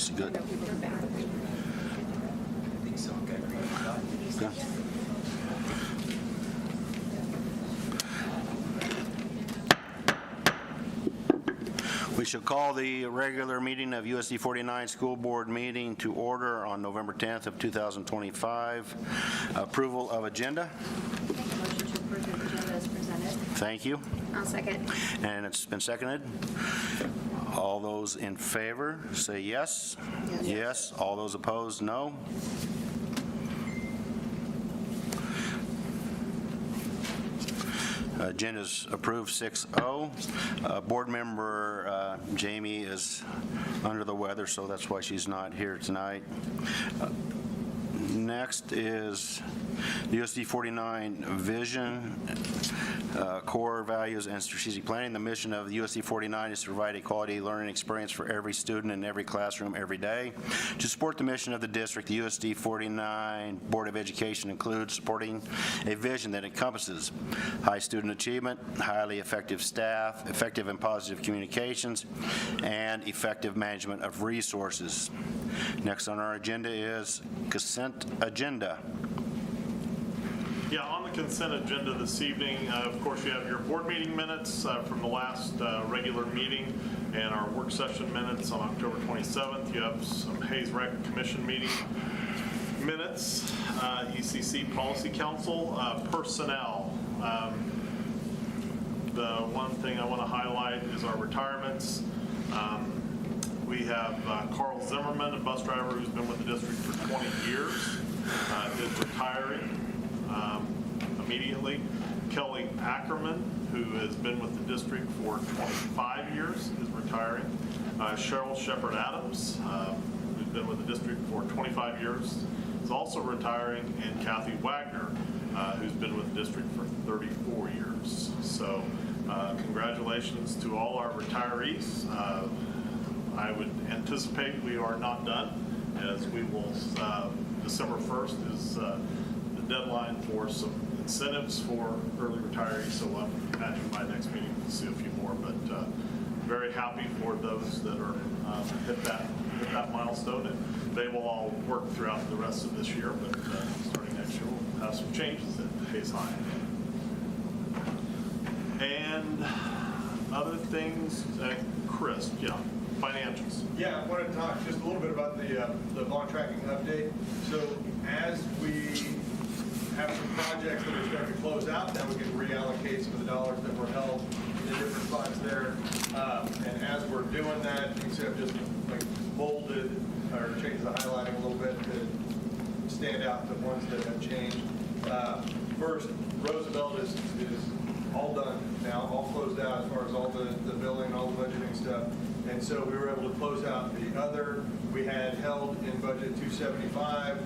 This is good. I know people are back. I think so. Okay. Okay. We shall call the regular meeting of USD 49 School Board meeting to order on November 10th of 2025. Approval of agenda. Make a motion to approve the agenda as presented. Thank you. I'll second. And it's been seconded. All those in favor, say yes. Yes. Yes. All those opposed, no. Agenda's approved 6-0. Board member Jamie is under the weather, so that's why she's not here tonight. Next is the USD 49 vision, core values, and strategic planning. The mission of the USD 49 is to provide a quality learning experience for every student in every classroom every day. To support the mission of the district, the USD 49 Board of Education includes supporting a vision that encompasses high student achievement, highly effective staff, effective and positive communications, and effective management of resources. Next on our agenda is consent agenda. Yeah, on the consent agenda this evening, of course, you have your board meeting minutes from the last regular meeting and our work session minutes on October 27th. You have some Hayes Rec Commission meeting minutes, ECC Policy Council, personnel. The one thing I want to highlight is our retirements. We have Carl Zimmerman, a bus driver who's been with the district for 20 years, is retiring immediately. Kelly Ackerman, who has been with the district for 25 years, is retiring. Cheryl Shepard Adams, who's been with the district for 25 years, is also retiring, and Kathy Wagner, who's been with the district for 34 years. So congratulations to all our retirees. I would anticipate we are not done, as we will, December 1st is the deadline for some incentives for early retirees, so I imagine by next meeting we'll see a few more, but very happy for those that are hit that milestone, and they will all work throughout the rest of this year, but starting next year we'll have some changes at Hayes High. And other things, Chris, yeah. Financials. Yeah, I wanted to talk just a little bit about the bond tracking update. So as we have some projects that are starting to close out, then we can reallocate some of the dollars that were held in different funds there. And as we're doing that, you can see I've just like bolded or changed the highlighting a little bit to stand out the ones that have changed. First, Roosevelt is all done now, all closed out as far as all the billing, all the budgeting stuff. And so we were able to close out the other. We had held in budget 275,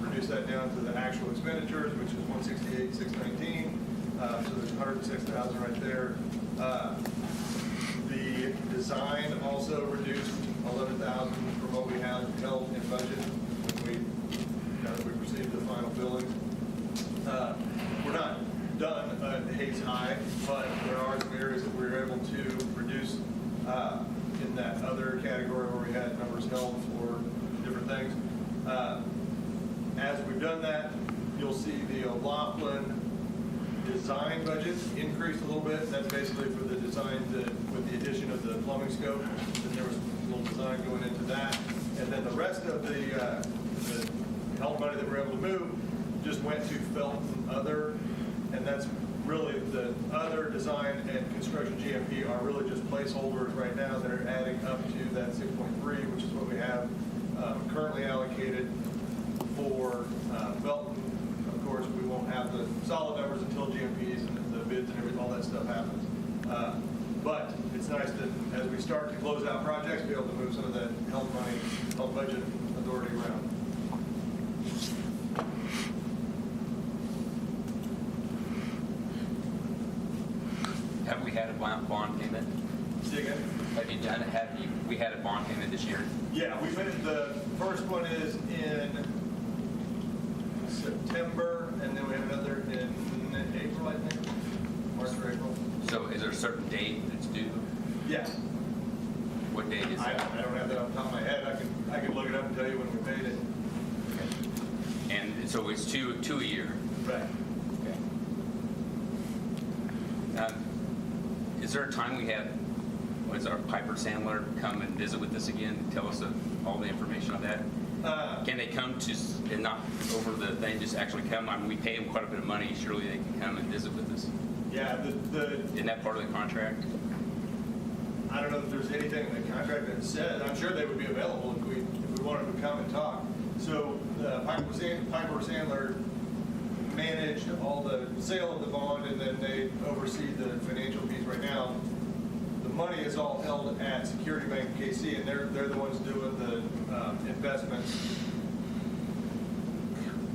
reduce that down to the actual expenditures, which is 168,619. So there's 106,000 right there. The design also reduced 11,000 from what we had held in budget when we received the final billing. We're not done at Hayes High, but there are some areas that we were able to reduce in that other category where we had numbers held for different things. As we've done that, you'll see the O'Loughlin design budget increased a little bit. That's basically for the design with the addition of the plumbing scope. And there was a little design going into that. And then the rest of the help money that we're able to move just went to Felton Other, and that's really the other design and construction GMP are really just placeholders right now that are adding up to that 6.3, which is what we have currently allocated for Felton. Of course, we won't have the solid numbers until GMPs and the bids and everything, all that stuff happens. But it's nice that as we start to close out projects, be able to move some of that health money, health budget authority around. Have we had a bond payment? See again? Have you done it? We had a bond payment this year? Yeah, we made the first one is in September, and then we have another in April, I think, March or April. So is there a certain date that's due? Yeah. What date is I that? don't have that off the top of my head. I can I could look it up and tell you when we paid it. And so it's two a year. Right. Okay. Is there a time we have, what is our Piper Sandler come and visit with us again, and tell us all the information on that? Can they come to, and not over the thing, just actually come? I mean, we pay them quite a bit of money, surely they can come and visit with us. Yeah, Isn't that part of the contract? I don't know if there's anything in the contract that says, I'm sure they would be available if we wanted to come and talk. So Piper Sandler managed all the sale of the bond, and then they oversee the financial piece right now. The money is all held at Security Bank KC, and they're the ones doing the investments.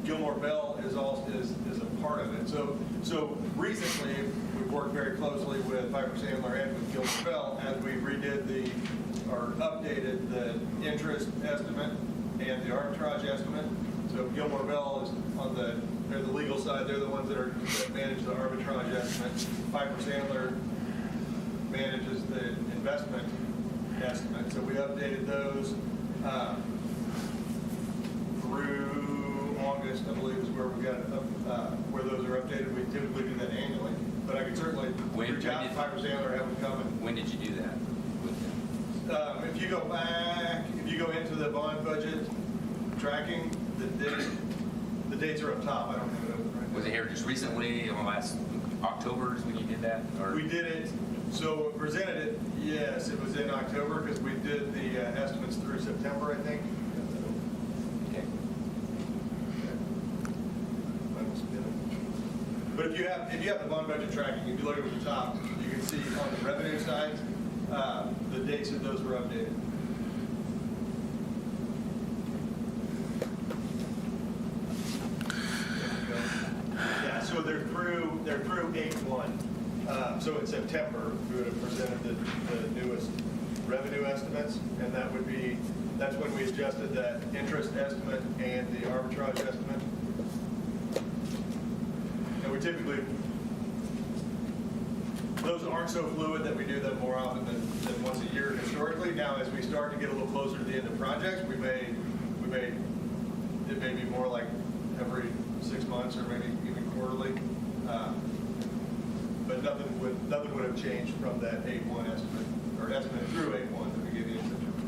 Gilmore Bell is a part of it. So recently, we've worked very closely with Piper Sandler and with Gilmore Bell as we redid or updated the interest estimate and the arbitrage estimate. So Gilmore Bell is they're the legal side. They're the ones that manage the arbitrage estimate. Piper Sandler manages the investment estimate. So we updated those through August, I believe, is where we got where those are updated. We typically do that annually, but I could certainly reach out to Piper Sandler and have them come. When did you do that with them? If you go into the bond budget tracking, the dates are up top. I don't have it open right now. Was it here just recently, in the last October is when you did that? Or We did it, so presented it, yes, it was in October because we did the estimates through September, I think. Okay. But if you have the bond budget tracking, if you look at the top, you can see on the revenue side, the dates of those were updated. Yeah, so they're through 8/1. So in September, we would have presented the newest revenue estimates, and that's when we adjusted that interest estimate and the arbitrage estimate. And we typically, those aren't so fluid that we do them more often than once a year historically. Now, as we start to get a little closer to the end of projects, it may be more like every 6 months or maybe even quarterly. But nothing would have changed from that 8/1 estimate, or estimate through 8/1 that we gave you in September.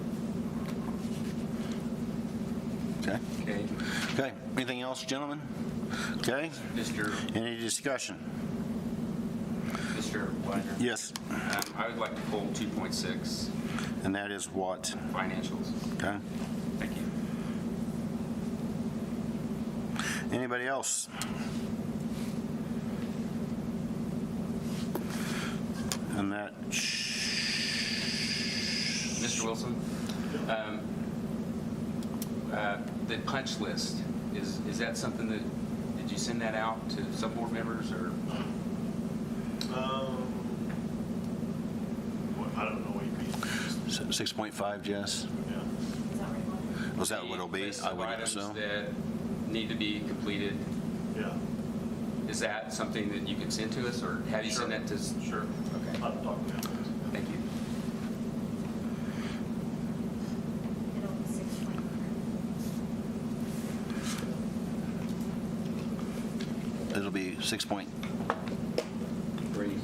Okay. Okay. Okay. Anything else, gentlemen? Okay. Mr. Any discussion? Wagner? Yes. I would like to pull 2.6 And that is what? financials. Okay. Thank you. Anybody else? And that, Mr. Wilson, the punch list, is that something that, did you send that out to some board members or? I don't know what you mean. 6.5, Jess? Yeah. Is that what you want? Was that what it'll be? List I of would items assume. that need to be completed. Yeah. Is that something that you could send to us, or have you sent that to us? Sure. Okay, I'll talk to them. thank you. It'll be 6.3. It'll be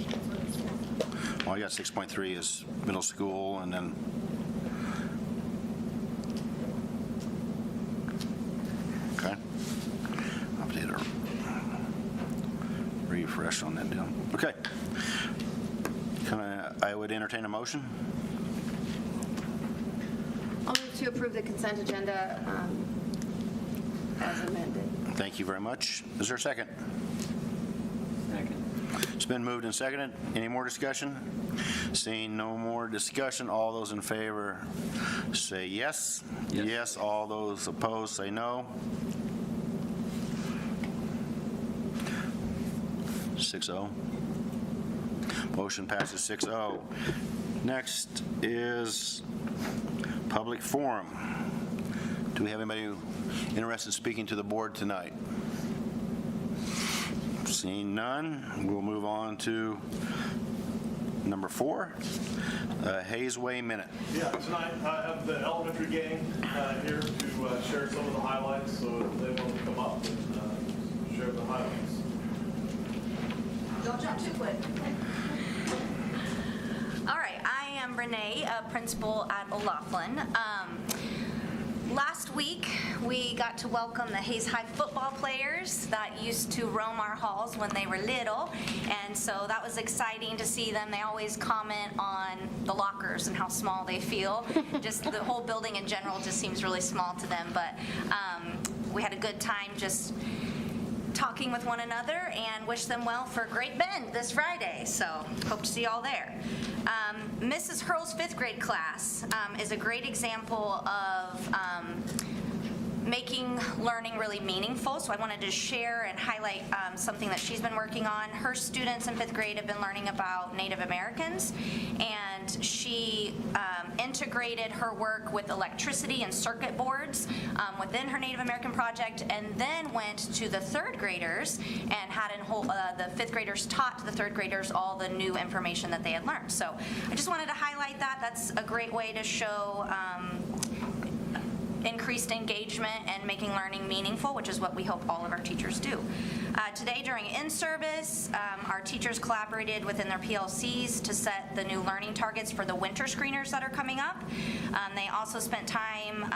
6. Well, I got 6.3 is middle school, and then okay. Update or refresh on that deal. Okay. I would entertain a motion. I'll move to approve the consent agenda as amended. Thank you very much. Is there a second? Second. It's been moved and seconded. Any more discussion? Seeing no more discussion, all those in favor say yes. Yes. Yes. All those opposed say no. 6-0. Motion passes 6-0. Next is public forum. Do we have anybody interested in speaking to the board tonight? Seeing none, we'll move on to Number 4, Hayes Way Minute. Yeah, tonight I have the elementary gang here to share some of the highlights, so if they want to come up and share the highlights. Don't jump too quick. All right, I am Renee, a principal at O'Laughlin. Last week, we got to welcome the Hayes High football players that used to roam our halls when they were little, and so that was exciting to see them. They always comment on the lockers and how small they feel. Just the whole building in general just seems really small to them, but we had a good time just talking with one another and wish them well for Great Bend this Friday. So hope to see you all there. Mrs. Hurl's 5th grade class is a great example of making learning really meaningful. So I wanted to share and highlight something that she's been working on. Her students in 5th grade have been learning about Native Americans, and she integrated her work with electricity and circuit boards within her Native American project, and then went to the 3rd graders and had the 5th graders taught the 3rd graders all the new information that they had learned. So I just wanted to highlight that. That's a great way to show increased engagement and making learning meaningful, which is what we hope all of our teachers do. Today during in-service, our teachers collaborated within their PLCs to set the new learning targets for the winter screeners that are coming up. They also spent time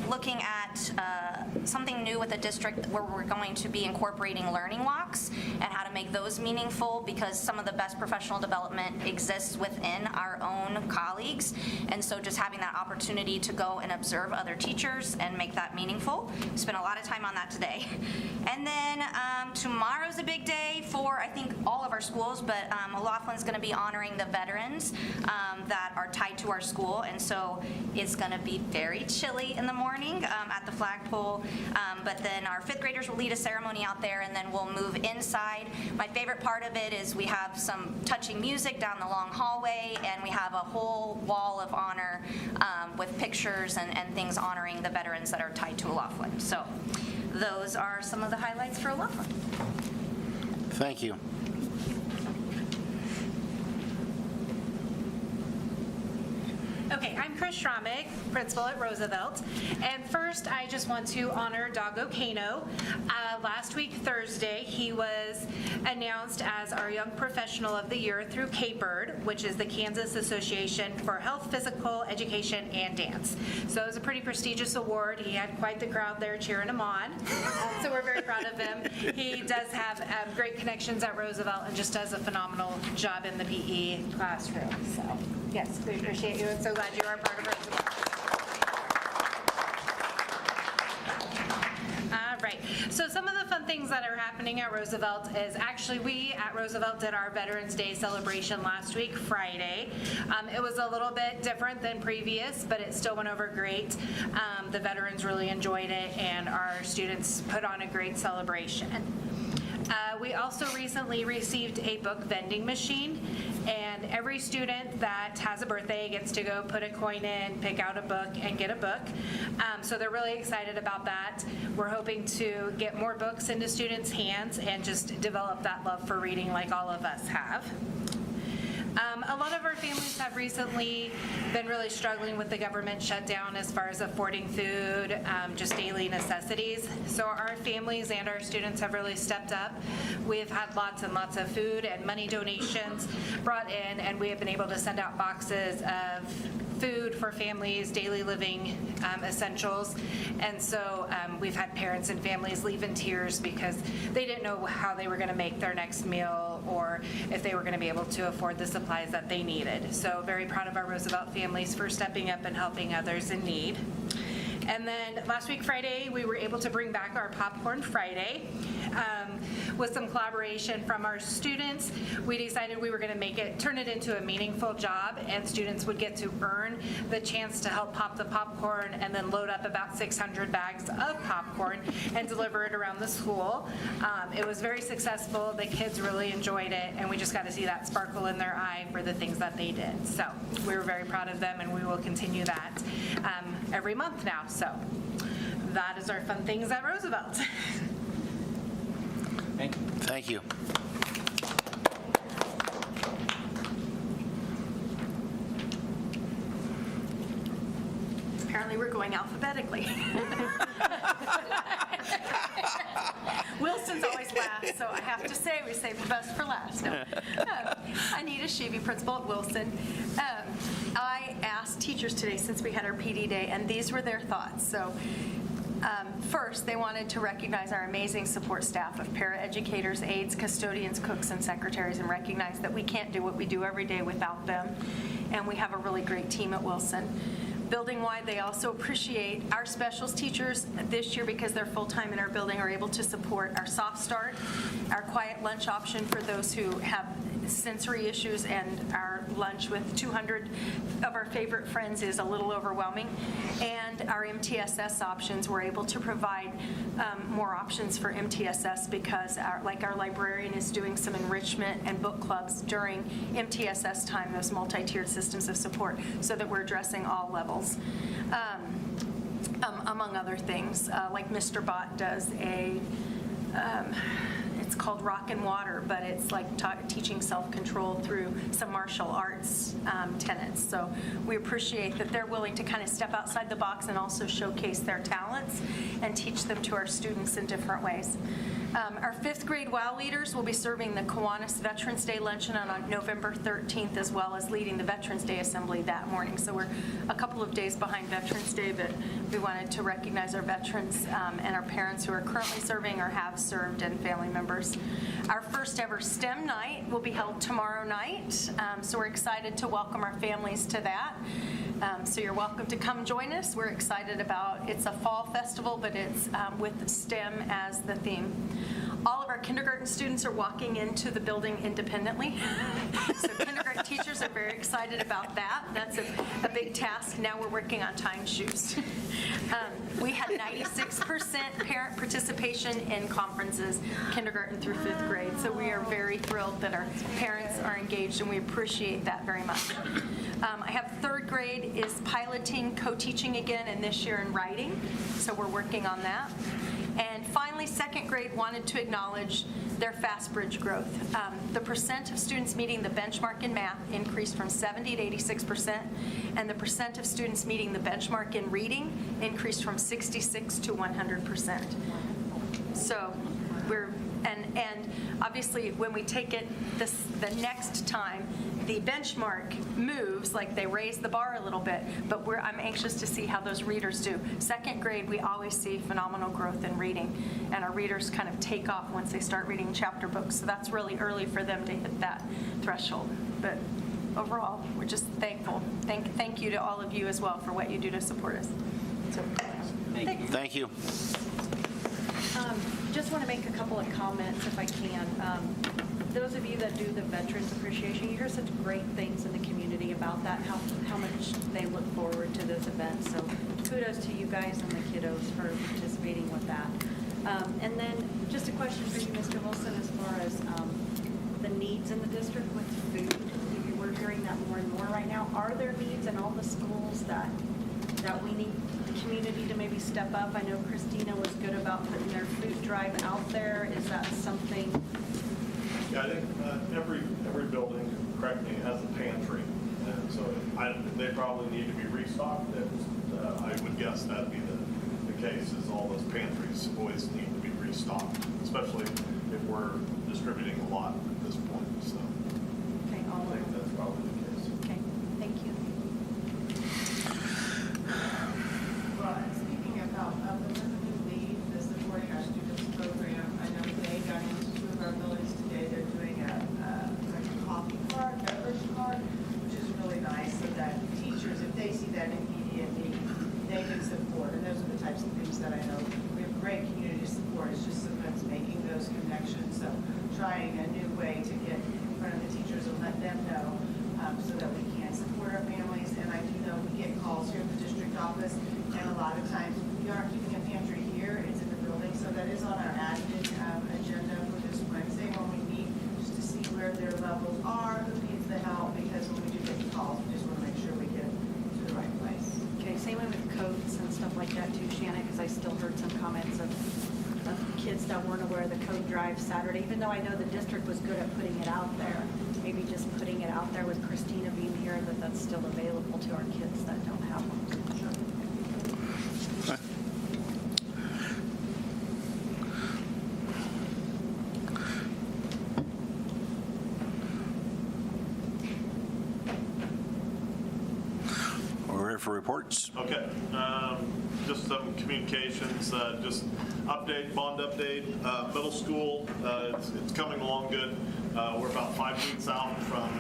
looking at something new with the district where we're going to be incorporating learning walks and how to make those meaningful, because some of the best professional development exists within our own colleagues, and so just having that opportunity to go and observe other teachers and make that meaningful. Spent a lot of time on that today. And then tomorrow's a big day for, I think, all of our schools, but O'Loughlin's going to be honoring the veterans that are tied to our school, and so it's going to be very chilly in the morning at the flagpole, but then our 5th graders will lead a ceremony out there, and then we'll move inside. My favorite part of it is we have some touching music down the long hallway, and we have a whole wall of honor with pictures and things honoring the veterans that are tied to O'Loughlin. So those are some of the highlights for O'Loughlin. Thank you. Okay, I'm Chris Schrammig, principal at Roosevelt. And first, I just want to honor Doggo Kano. Last week, Thursday, he was announced as our Young Professional of the Year through CAPERD, which is the Kansas Association for Health, Physical Education, and Dance. So it was a pretty prestigious award. He had quite the crowd there cheering him on. So we're very proud of him. He does have great connections at Roosevelt and just does a phenomenal job in the PE classroom. So yes, we appreciate you and so glad you are a part of Roosevelt. All right, so some of the fun things that are happening at Roosevelt is actually we at Roosevelt did our Veterans Day celebration last week, Friday. It was a little bit different than previous, but it still went over great. The veterans really enjoyed it, and our students put on a great celebration. We also recently received a book vending machine, and every student that has a birthday gets to go put a coin in, pick out a book, and get a book. So they're really excited about that. We're hoping to get more books into students' hands and just develop that love for reading like all of us have. A lot of our families have recently been really struggling with the government shutdown as far as affording food, just daily necessities. So our families and our students have really stepped up. We've had lots and lots of food and money donations brought in, and we have been able to send out boxes of food for families, daily living essentials. And so we've had parents and families leave in tears because they didn't know how they were going to make their next meal or if they were going to be able to afford the supplies that they needed. So very proud of our Roosevelt families for stepping up and helping others in need. And then last week, Friday, we were able to bring back our Popcorn Friday. With some collaboration from our students, we decided we were going to turn it into a meaningful job, and students would get to earn the chance to help pop the popcorn and then load up about 600 bags of popcorn and deliver it around the school. It was very successful. The kids really enjoyed it, and we just got to see that sparkle in their eye for the things that they did. So we were very proud of them, and we will continue that every month now. So that is our fun things at Roosevelt. Thank you. Thank you. apparently we're going alphabetically. Wilson's always last, so I have to say we saved the best for last. No. Anita Sheevy, principal at Wilson. I asked teachers today, since we had our PD day, and these were their thoughts. So first, they wanted to recognize our amazing support staff of paraeducators, aides, custodians, cooks, and secretaries, and recognize that we can't do what we do every day without them. And we have a really great team at Wilson. Building-wide, they also appreciate our specials teachers this year, because they're full-time in our building, are able to support our Soft Start, our quiet lunch option for those who have sensory issues, and our lunch with 200 of our favorite friends is a little overwhelming. And our MTSS options, we're able to provide more options for MTSS because our librarian is doing some enrichment and book clubs during MTSS time, those multi-tiered systems of support, so that we're addressing all levels. Among other things, like Mr. Bott does it's called Rock and Water, but it's like teaching self-control through some martial arts tenets. So we appreciate that they're willing to kind of step outside the box and also showcase their talents and teach them to our students in different ways. Our 5th grade WOW leaders will be serving the Kiwanis Veterans Day Luncheon on November 13th, as well as leading the Veterans Day Assembly that morning. So we're a couple of days behind Veterans Day, but we wanted to recognize our veterans and our parents who are currently serving or have served, and family members. Our first ever STEM night will be held tomorrow night, so we're excited to welcome our families to that. So you're welcome to come join us. We're excited about, it's a fall festival, but it's with STEM as the theme. All of our kindergarten students are walking into the building independently. So kindergarten teachers are very excited about that. That's a big task. Now we're working on tying shoes. We had 96% parent participation in conferences, kindergarten through 5th grade. So we are very thrilled that our parents are engaged, and we appreciate that very much. I have 3rd grade is piloting co-teaching again, and this year in writing. So we're working on that. And finally, 2nd grade wanted to acknowledge their FastBridge growth. The percent of students meeting the benchmark in math increased from 70 to 86%, and the percent of students meeting the benchmark in reading increased from 66 to 100%. So and obviously when we take it the next time, the benchmark moves, like they raise the bar a little bit, but I'm anxious to see how those readers do. 2nd grade, we always see phenomenal growth in reading, and our readers kind of take off once they start reading chapter books, so that's really early for them to hit that threshold. But overall, we're just thankful. Thank you to all of you as well for what you do to support us. So, Thank you. Just want to make a couple of comments if I can. Those of you that do the Veterans Appreciation, you hear such great things in the community about that, how much they look forward to those events. So kudos to you guys and the kiddos for participating with that. And then just a question for you, Mr. Wilson, as far as the needs in the district with food. We're hearing that more and more right now. Are there needs in all the schools that we need the community to maybe step up? I know Christina was good about putting their food drive out there. Is that something? Yeah, I think every building, correct me, has a pantry, and so they probably need to be restocked. I would guess that'd be the case, is all those pantries always need to be restocked, especially if we're distributing a lot at this point, so Okay, I think that's probably the case. Okay, thank you. Well, and speaking about the women who lead the Supporting Our Students program, I know they got into two of our buildings today. They're doing a coffee cart, beverage cart, which is really nice, so that teachers, if they see that immediate need, they can support. And those are the types of things that I know we have great community support. It's just sometimes making those connections. So trying a new way to get in front of the teachers and let them know so that we can support our families. And I do know we get calls here at the district office, and a lot of times we aren't keeping a pantry here, it's in the building. So that is on our admin agenda for this Wednesday when we meet, just to see where their levels are, who needs the help, because when we do get the calls, we just want to make sure we get to the right place. Okay, same way with coats and stuff like that too, Shannon, because I still heard some comments of kids that weren't aware of the code drive Saturday, even though I know the district was good at putting it out there. Maybe just putting it out there with Christina being here, that's still available to our kids that don't have one. ready for reports. Okay, just some communications, just bond update, middle school, it's coming along good. We're about 5 weeks out from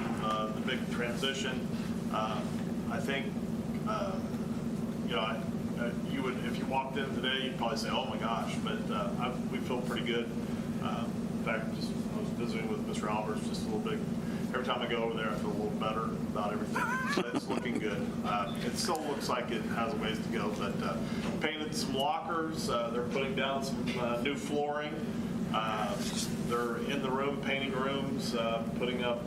the big transition. I think, you would, if you walked in today, you'd probably say, oh my gosh, but we feel pretty good. In fact, I was visiting with Mr. Albers just a little bit. Every time I go over there, I feel a little better about everything. So it's looking good. It still looks like it has a ways to go, but painted some lockers. They're putting down some new flooring. They're in the room, painting rooms, putting up,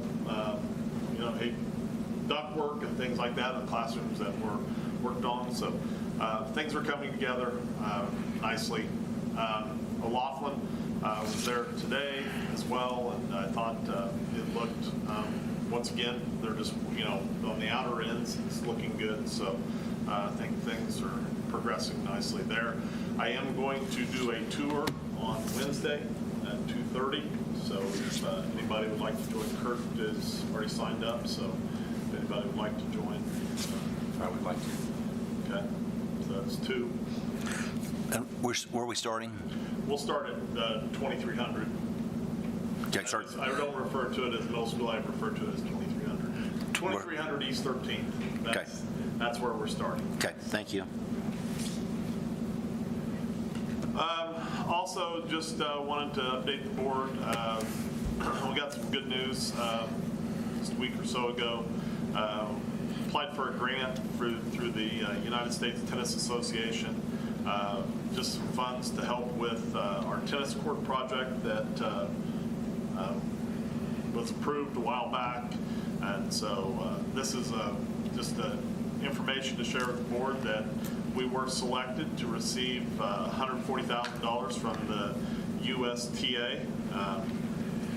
ductwork and things like that in the classrooms that were worked on. So things are coming together nicely. O'Laughlin was there today as well, and I thought it looked, once again, they're just, on the outer ends, it's looking good. So I think things are progressing nicely there. I am going to do a tour on Wednesday at 2:30. So if anybody would like to join, Kurt is already signed up. So if anybody would like to join, I would like to. okay. So that's 2. And where are we starting? We'll start at 2300. Okay, start. I don't refer to it as middle school. I refer to it as 2300. 2300 East 13th. That's where we're starting. Okay, thank you. Also, just wanted to update the board. We got some good news just a week or so ago. Applied for a grant through the United States Tennis Association. Just some funds to help with our tennis court project that was approved a while back. And so this is just information to share with the board that we were selected to receive $140,000 from the USTA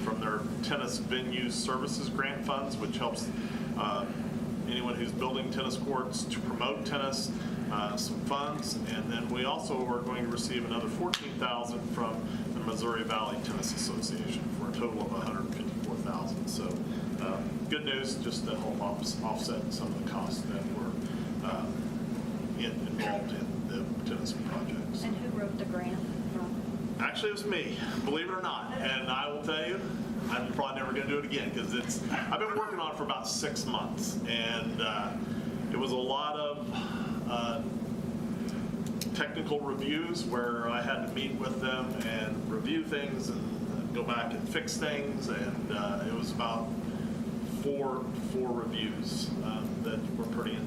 from their tennis venue services grant funds, which helps anyone who's building tennis courts to promote tennis, some funds. And then we also are going to receive another $14,000 from the Missouri Valley Tennis Association for a total of $154,000. So good news, just to help offset some of the costs that were involved in the tennis projects. And who wrote the grant from? Actually, it was me, believe it or not. And I will tell you, I'm probably never going to do it again because I've been working on it for about 6 months. And it was a lot of technical reviews where I had to meet with them and review things and go back and fix things. And it was about four reviews that were pretty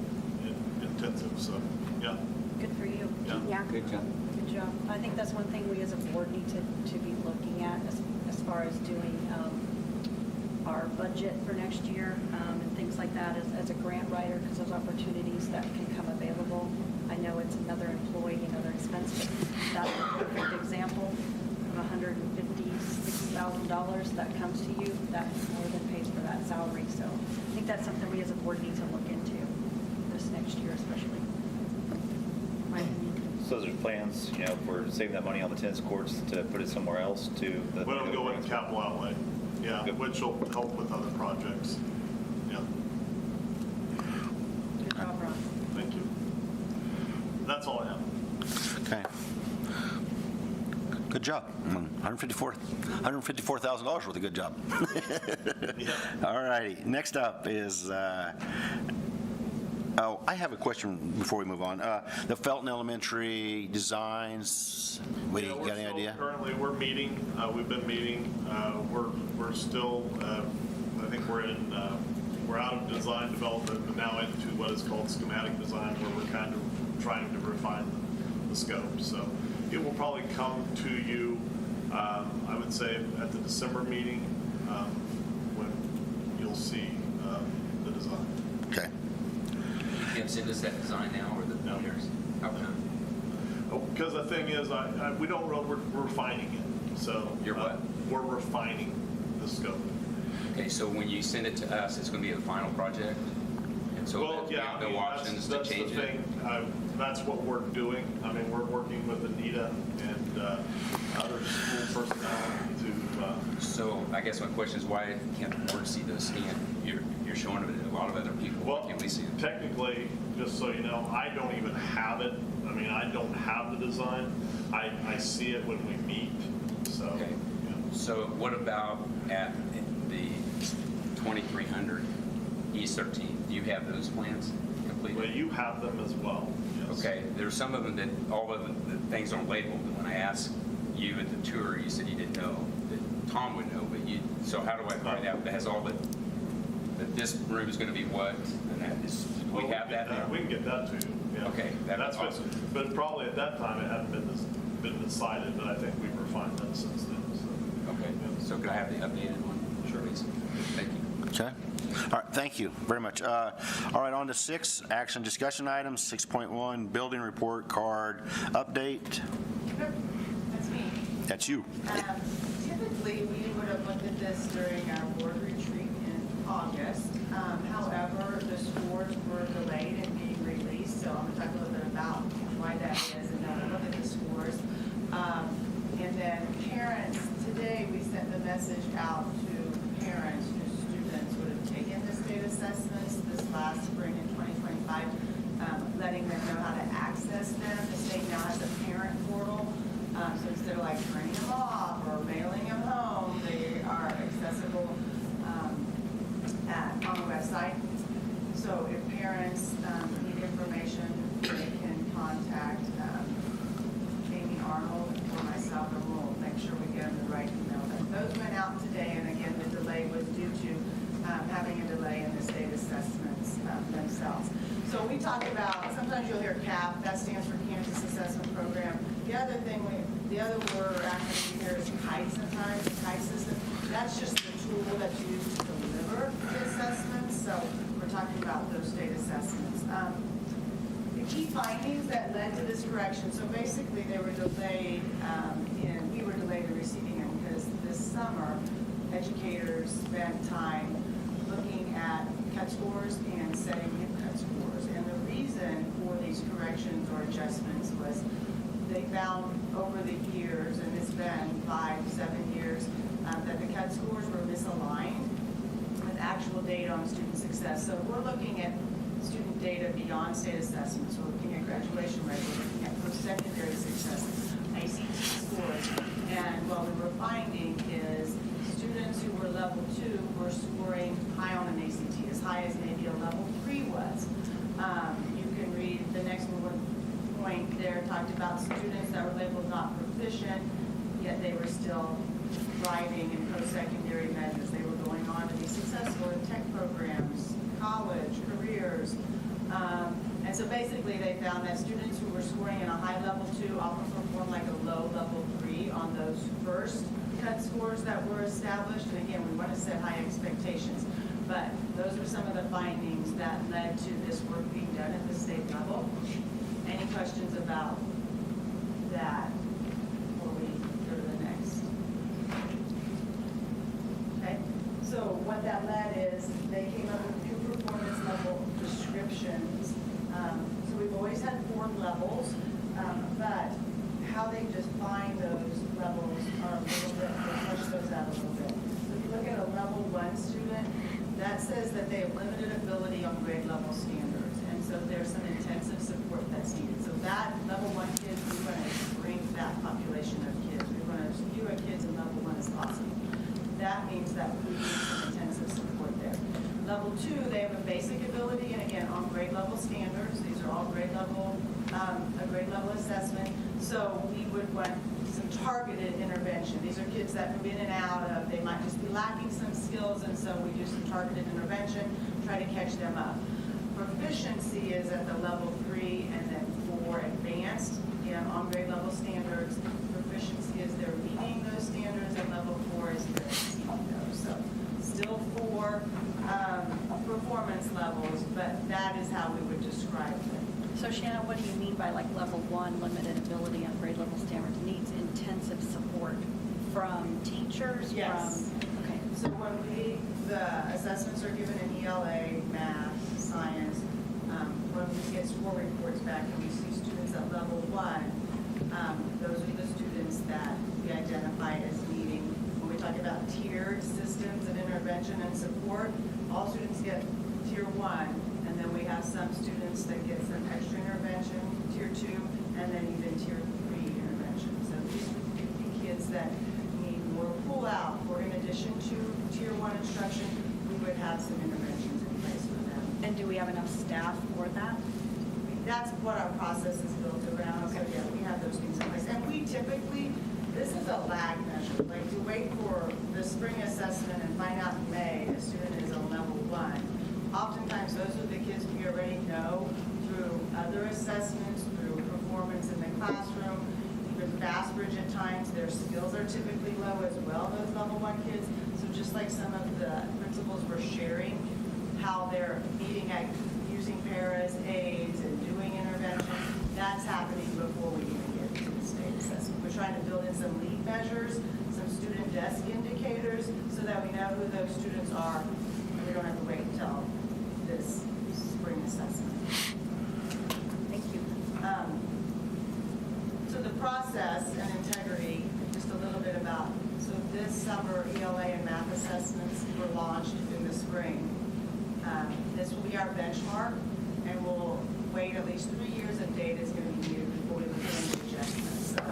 intensive. So, yeah. Good for you. Yeah. Good job. Good job. I think that's one thing we as a board need to be looking at as far as doing our budget for next year and things like that as a grant writer, because those opportunities that can come available. I know it's another employee, another expense, but that's a perfect example of $156,000 that comes to you that more than pays for that salary. So I think that's something we as a board need to look into this next year, especially. My opinion. So there's plans, if we're saving that money on the tennis courts to put it somewhere else to. We'll go in capital outlay, yeah, Good. which will help with other projects. Yeah, Good job, Ron. thank you. That's all I have. Okay. Good job. $154,000 worth of good job. All righty. Next up is, I have a question before we move on. The Felton Elementary designs, Yeah, we're got any still- idea? Currently, we're meeting, we've been meeting, we're still, I think we're out of design development, but now into what is called schematic design, where we're kind of trying to refine the scope. So it will probably come to you, I would say, at the December meeting, when you'll see the design. Okay. You can send us that design now or the owners? How come? Because the thing is, we don't know, we're refining it. So You're what? We're refining the scope. Okay, so when you send it to us, it's going to be the final project? And so Well, we yeah, have I no mean, options to that's the change it? thing. That's what we're doing. I mean, we're working with Anita and other school personnel to, So I guess my question is, why can't the board see those scanned? You're you're showing it to a lot of other people. Well, Why can't we see it? technically, just so you know, I don't even have it. I mean, I don't have the design. I see it when we meet, so. Okay. yeah. So what about at the 2300 East 13th? Do you have those plans completed? Well, you have them as well, yes. Okay, there's some of them that, all of the things aren't labeled, and when I asked you at the tour, you said you didn't know, that Tom would know, but you, so how do I find out that has all the, that this room is gonna be what, and that is, do we have that now? We can get that to you, yeah. Okay, that'd be That's what- awesome. But probably at that time, it hadn't been decided, but I think we've refined that since then, so. Okay, so could I have the updated one? Sure. Please, thank you. Okay. All right, thank you very much. All right, on to 6, action discussion items. 6.1, building report card update. That's me. That's you. Typically, we would have looked at this during our board retreat in August. However, the scores were delayed in being released, so I'm going to talk a little bit about why that is and then we'll look at the scores. And then parents, today we sent the message out to parents whose students would have taken the state assessments this last spring in 2025, letting them know how to access them. The state now has a parent portal. So instead of like turning them off or mailing them home, they are accessible on the website. So if parents need information, they can contact Amy Arnold or myself, and we'll make sure we get them the right email. But those went out today, and again, the delay was due to having a delay in the state assessments themselves. So we talk about, sometimes you'll hear CAP, that stands for Kansas Assessment Program. The other thing, the other word acronym here is KITE sometimes, the KITE system. That's just the tool that's used to deliver the assessments. So we're talking about those state assessments. The key findings that led to this correction, so basically they were delayed we were delayed in receiving them because this summer, educators spent time looking at cut scores and setting new cut scores. And the reason for these corrections or adjustments was they found over the years, and it's been 5-7 years, that the cut scores were misaligned with actual data on student success. So we're looking at student data beyond state assessments. We're looking at graduation rate. We're looking at post-secondary success, ACT scores. And what we were finding is students who were level 2 were scoring high on an ACT, as high as maybe a level 3 was. You can read the next point there, talked about students that were labeled not proficient, yet they were still thriving in post-secondary measures. They were going on to be successful in tech programs, college, careers. And so basically they found that students who were scoring in a high level 2 often performed like a low level 3 on those first cut scores that were established. And again, we want to set high expectations. But those are some of the findings that led to this work being done at the state level. Any questions about that before we go to the next? Okay, so what that led is they came up with new performance level descriptions. So we've always had 4 levels, but how they define those levels are a little bit, they flesh those out a little bit. So if you look at a level 1 student, that says that they have limited ability on grade level standards. And so there's some intensive support that's needed. So that level 1 kids, we want to shrink that population of kids. We want as few kids in level 1 as possible. That means that we need some intensive support there. Level 2, they have a basic ability, and again, on grade level standards. These are all grade level, a grade level assessment. So we would want some targeted intervention. These are kids that move in and out of, they might just be lacking some skills, and so we do some targeted intervention, try to catch them up. Proficiency is at the level 3 and then 4 advanced, again, on grade level standards. Proficiency is they're meeting those standards, and level 4 is they're exceeding those. So still 4 performance levels, but that is how we would describe them. So Shannon, what do you mean by like level 1, limited ability on grade level standards, needs intensive support from teachers? Yes. Okay. So when the assessments are given in ELA, math, science, when we get score reports back and we see students at level 1, those are the students that we identify as needing, when we talk about tiered systems of intervention and support, all students get tier 1, and then we have some students that get some extra intervention, tier 2, and then even tier 3 intervention. So these would be kids that need more pull-out, or in addition to tier 1 instruction, we would have some interventions in place for them. And do we have enough staff for that? That's what our process is built around, so yeah, we have those things in place. And we typically, this is a lag measure, like to wait for the spring assessment and find out in May a student is a level 1. Oftentimes, those are the kids we already know through other assessments, through performance in the classroom, even Fastbridge at times, their skills are typically low as well, those level 1 kids. So just like some of the principals were sharing, how they're meeting at using paras, aids, and doing intervention, that's happening before we even get to the state assessment. We're trying to build in some lead measures, some student desk indicators, so that we know who those students are, and we don't have to wait until this spring assessment. Thank you. So the process and integrity, just a little bit about, so this summer ELA and math assessments were launched in the spring. This will be our benchmark, and we'll wait at least 3 years of data is going to be needed before we look at any adjustments. So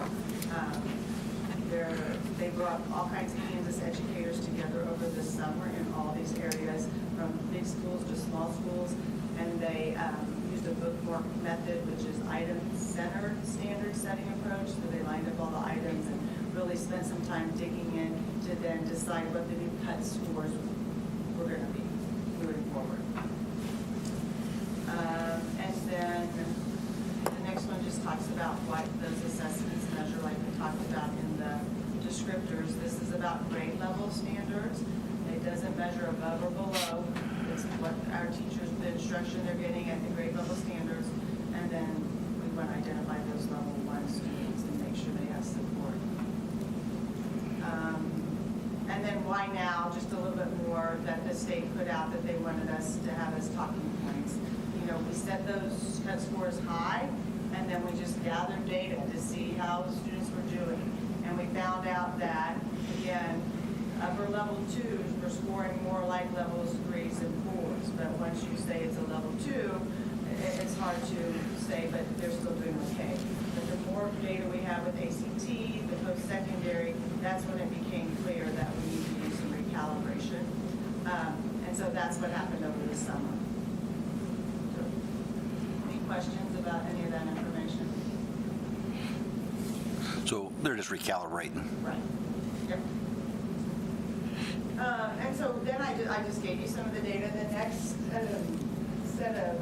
they brought all kinds of Kansas educators together over the summer in all these areas, from big schools to small schools, and they used a bookmark method, which is item-centered standard setting approach. So they lined up all the items and really spent some time digging in to then decide what the new cut scores were going to be moving forward. And then the next one just talks about what those assessments measure, like we talked about in the descriptors. This is about grade level standards. It doesn't measure above or below. It's what our teachers, the instruction they're getting at the grade level standards. And then we want to identify those level 1 students and make sure they have support. And then why now, just a little bit more that the state put out that they wanted us to have as talking points. You know, we set those cut scores high, and then we just gathered data to see how the students were doing. And we found out that, again, upper level 2s were scoring more like levels 3s and 4s. But once you say it's a level 2, it's hard to say, but they're still doing okay. But the more data we have with ACT, the post-secondary, that's when it became clear that we need to do some recalibration. And so that's what happened over the summer. So, any questions about any of that information? So they're just recalibrating. Right. Yep. And so then I just gave you some of the data. The next set of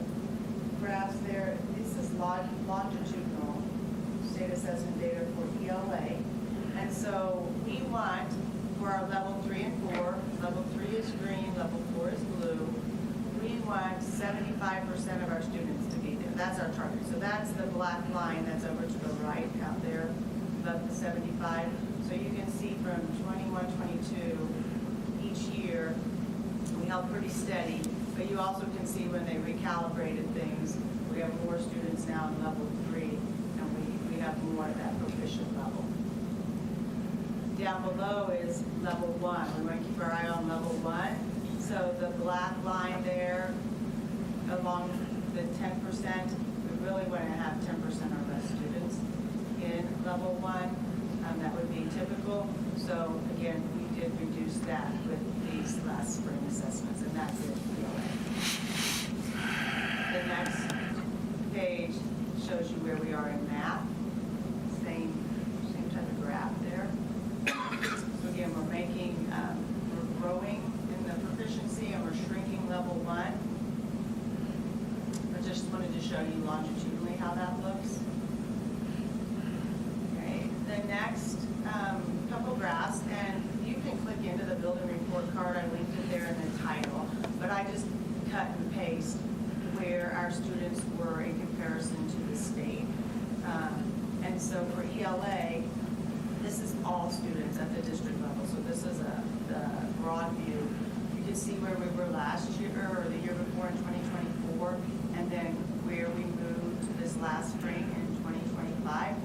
graphs there, this is longitudinal state assessment data for ELA. And so we want, for our level 3 and 4, level 3 is green, level 4 is blue, we want 75% of our students to be there. That's our target. So that's the black line that's over to the right out there, above the 75. So you can see from 21, 22, each year, we held pretty steady. But you also can see when they recalibrated things, we have more students now in level 3, and we have more at that proficient level. Down below is level 1. We want to keep our eye on level 1. So the black line there, along the 10%, we really want to have 10% or less students in level 1. That would be typical. So again, we did reduce that with these last spring assessments, and that's it. The next page shows you where we are in math. Same type of graph there. So again, we're growing in the proficiency, and we're shrinking level 1. I just wanted to show you longitudinally how that looks. Okay, the next couple graphs, and you can click into the building report card. I linked it there in the title, but I just cut and paste where our students were in comparison to the state. And so for ELA, this is all students at the district level. So this is the broad view. You can see where we were last year or the year before in 2024, and then where we moved this last spring in 2025.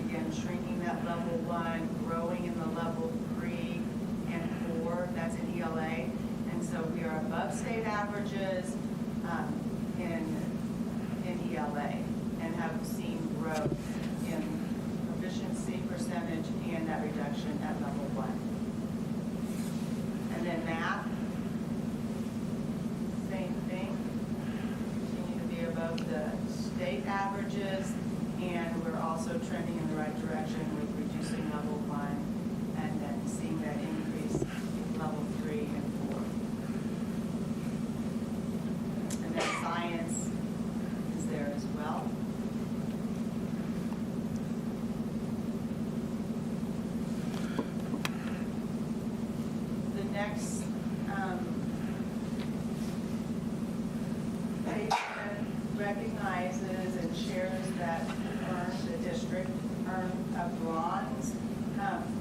Again, shrinking that level 1, growing in the level 3 and 4. That's in ELA. And so we are above above state averages in ELA and have seen growth in proficiency percentage and that reduction at level 1. And then math, same thing, continue to be above the state averages, and we're also trending in the right direction with reducing level 1 and then seeing that increase in level 3 and 4. And then science is there as well. The next page recognizes and shares that the district earned a bronze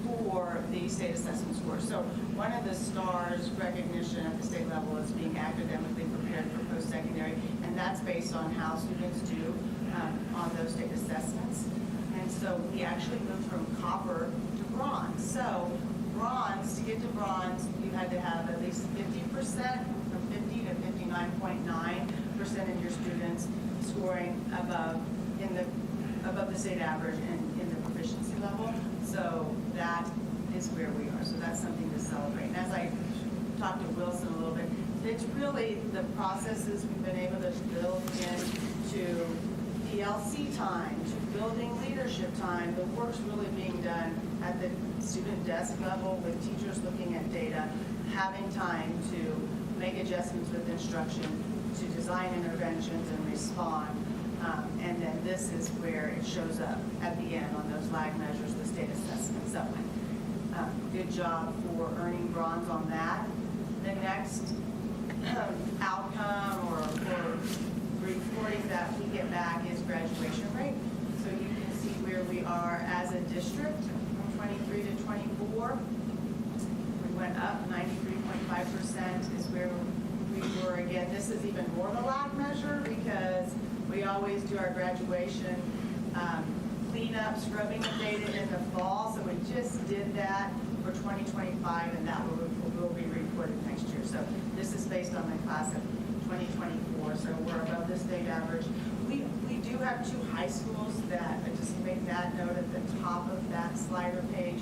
for the state assessment score. So one of the stars recognition at the state level is being academically prepared for post-secondary, and that's based on how students do on those state assessments. And so we actually moved from copper to bronze. So bronze, to get to bronze, you had to have at least 50%, from 50 to 59.9% of your students scoring above the state average and in the proficiency level. So that is where we are. So that's something to celebrate. And as I talked to Wilson a little bit, it's really the processes we've been able to build into PLC time, to building leadership time. The work's really being done at the student desk level with teachers looking at data, having time to make adjustments with instruction, to design interventions and respond. And then this is where it shows up at the end on those lag measures, the state assessment. So good job for earning bronze on that. The next outcome or reporting that we get back is graduation rate. So you can see where we are as a district from 23 to 24. We went up 93.5% is where we were. Again, this is even more of a lag measure because we always do our graduation cleanup, scrubbing of data in the fall. So we just did that for 2025, and that will be reported next year. So this is based on the class of 2024. So we're above the state average. We do have two high schools that, I just make that note at the top of that slider page.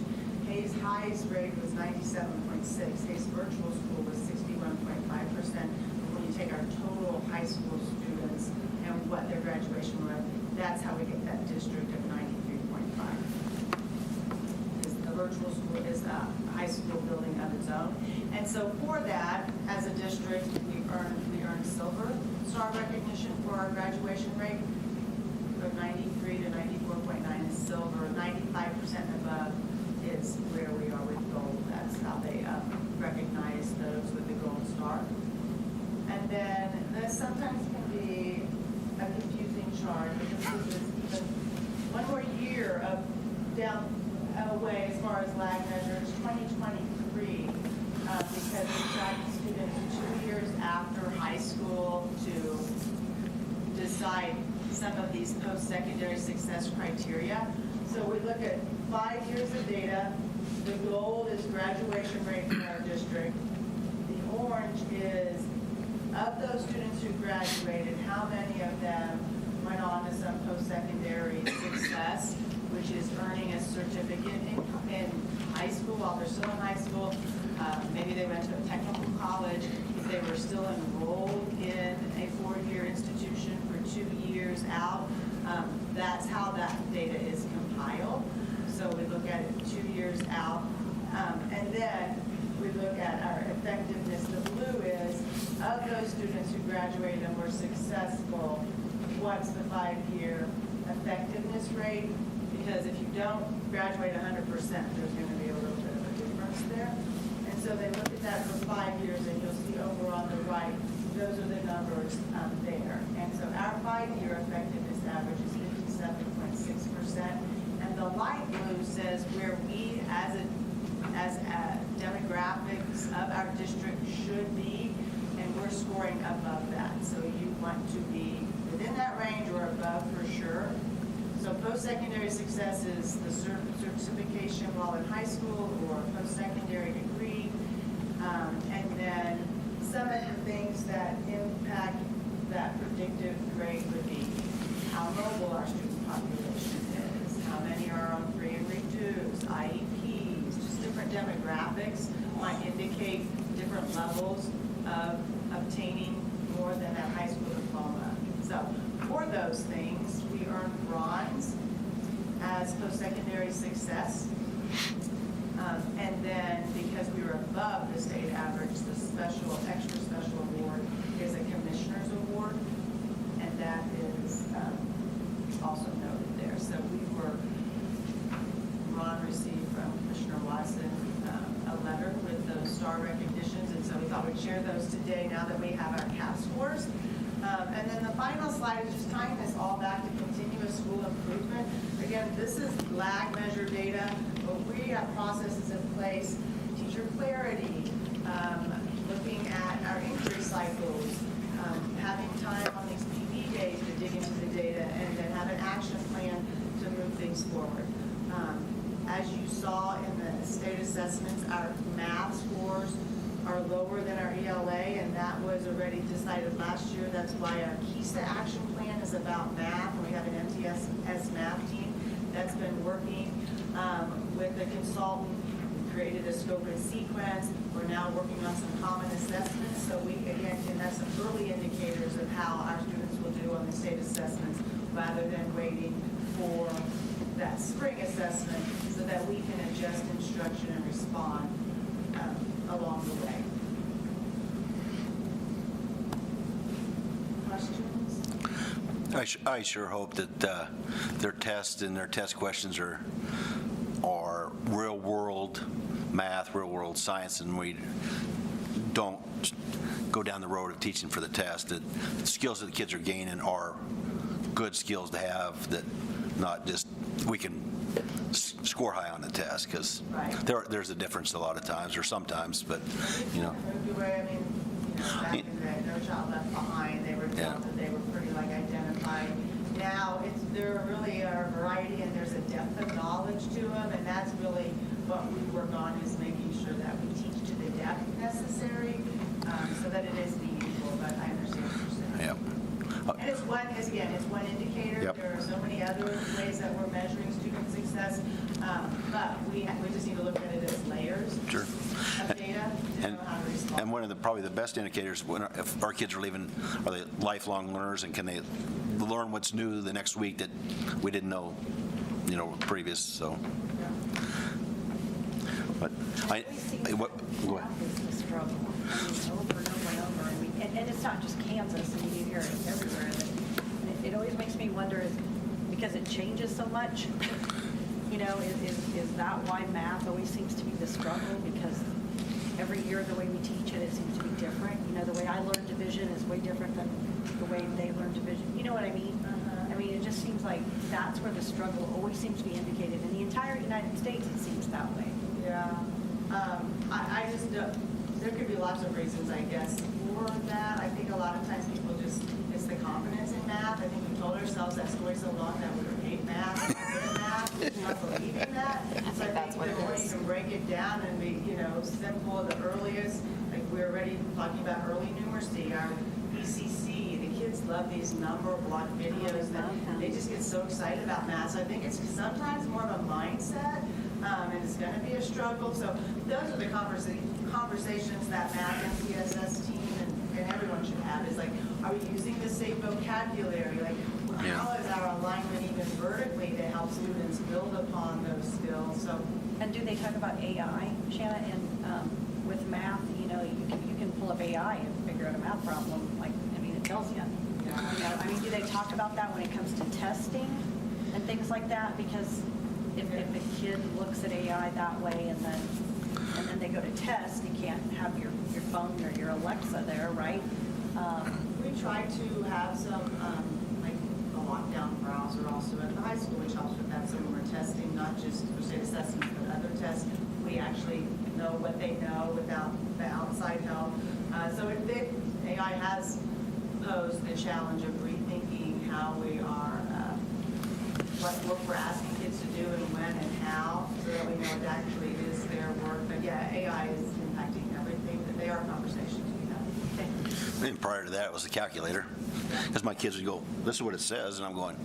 Hayes High's rate was 97.6. Hayes Virtual School was 61.5%. When you take our total high school students and what their graduation were, that's how we get that district of 93.5. Because the virtual school is a high school building of its own. And so for that, as a district, we earned silver star recognition for our graduation rate. From 93 to 94.9 is silver. 95% above is where we are with gold. That's how they recognize those with the gold star. And then this sometimes can be a confusing chart because this is even one more year of down away as far as lag measures, 2023, because we track students 2 years after high school to decide some of these post-secondary success criteria. So we look at 5 years of data. The gold is graduation rate in our district. The orange is of those students who graduated, how many of them went on to some post-secondary success, which is earning a certificate in high school while they're still in high school. Maybe they went to a technical college. If they were still enrolled in a 4-year institution for 2 years out, that's how that data is compiled. So we look at it 2 years out. And then we look at our effectiveness. The blue is, of those students who graduated and were successful, what's the 5-year effectiveness rate? Because if you don't graduate 100%, there's going to be a little bit of a difference there. And so they look at that for 5 years, and you'll see over on the right, those are the numbers there. And so our 5-year effectiveness average is 57.6%. And the light blue says where we, as demographics of our district, should be, and we're scoring above that. So you want to be within that range or above for sure. So post-secondary success is the certification while in high school or post-secondary degree. And then some of the things that impact that predictive grade would be how mobile our student population is, how many are on free and reduced, IEPs, just different demographics might indicate different levels of obtaining more than that high school diploma. So for those things, we earn bronze as post-secondary success. And then because we were above the state average, the extra special award is a commissioner's award, and that is also noted there. So Ron received from Commissioner Watson a letter with those star recognitions, and so we thought we'd share those today now that we have our CAP scores. And then the final slide is just tying this all back to continuous school improvement. Again, this is lag measure data, but we have processes in place, teacher clarity, looking at our inquiry cycles, having time on these PB days to dig into the data, and then have an action plan to move things forward. As you saw in the state assessments, our math scores are lower than our ELA, and that was already decided last year. That's why our KISA action plan is about math, and we have an MTSS math team that's been working with a consultant. We created a scope and sequence. We're now working on some common assessments, so we, again, can have some early indicators of how our students will do on the state assessments rather than waiting for that spring assessment so that we can adjust instruction and respond along the way. Questions? I sure hope that their tests and their test questions are real-world math, real-world science, and we don't go down the road of teaching for the test. That the skills that the kids are gaining are good skills to have, that not just we can score high on the test, because there's a difference a lot of times, or sometimes, but, you know. I mean, back in the No Child Left Behind, they were told that they were pretty identified. Now, there really are a variety, and there's a depth of knowledge to them, and that's really what we work on, is making sure that we teach to the depth necessary, so that it is meaningful, but I understand what you're saying. Yep. And it's one indicator. Yep. There are so many other ways that we're measuring student success, but we just need to look at it as layers of data to know how to respond. And one of probably the best indicators, if our kids are leaving, are they lifelong learners, and can they learn what's new the next week that we didn't know, previous, so. But go ahead. Is the struggle. I mean, over and over and over. I mean, and it's not just Kansas. I mean, you hear it everywhere. And it always makes me wonder, because it changes so much, is that why math always seems to be the struggle? Because every year the way we teach it seems to be different. The way I learn division is way different than the way they learn division. You know what I mean? I mean, it just seems like that's where the struggle always seems to be indicated. In the entire United States, it seems that way. Yeah. I just, there could be lots of reasons, I guess, for that. I think a lot of times people it's the confidence in math. I think we told ourselves that story so long that we would hate math, not good at math, not believing that. So I think the more you can break it down and be, simple at the earliest, like we're already talking about early numeracy, our BCC, the kids love these number block videos, and they just get so excited about math. So I think it's sometimes more of a mindset, and it's going to be a struggle. So those are the conversations that math and CSS team and everyone should have, is like, are we using the same vocabulary? Like, how is our alignment even vertically to help students build upon those skills? So, and do they talk about AI, Shanna? And with math, you can pull up AI and figure out a math problem. It tells you. Do they talk about that when it comes to testing and things like that? Because if a kid looks at AI that way and then they go to test, you can't have your phone or your Alexa there, right? we try to have some, a lockdown browser also at the high school, which helps with that. So when we're testing, not just for state assessments, but other tests, we actually know what they know without the outside help. So AI has posed the challenge of rethinking how we are, what work we're asking kids to do and when and how, so that we know it actually is their work. But yeah, AI is impacting everything, but they are conversations we have. And prior to that, it was the calculator. Because my kids would go, this is what it says, and I'm going,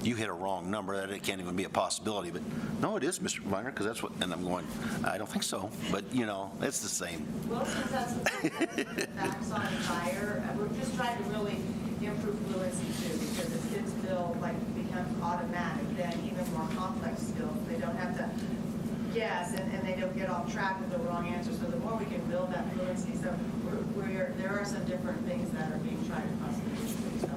you hit a wrong number, that it can't even be a possibility. But, no, it is, Mr. Weiner, because that's what, and I'm going, I don't think so. But, it's the same. Well, since that's the facts on fire, we're just trying to really improve fluency too, because if kids feel like it becomes automatic, then even more complex skills, they don't have to guess and they don't get off track with the wrong answer. So the more we can build that fluency, so there are some different things that are being tried across the district. So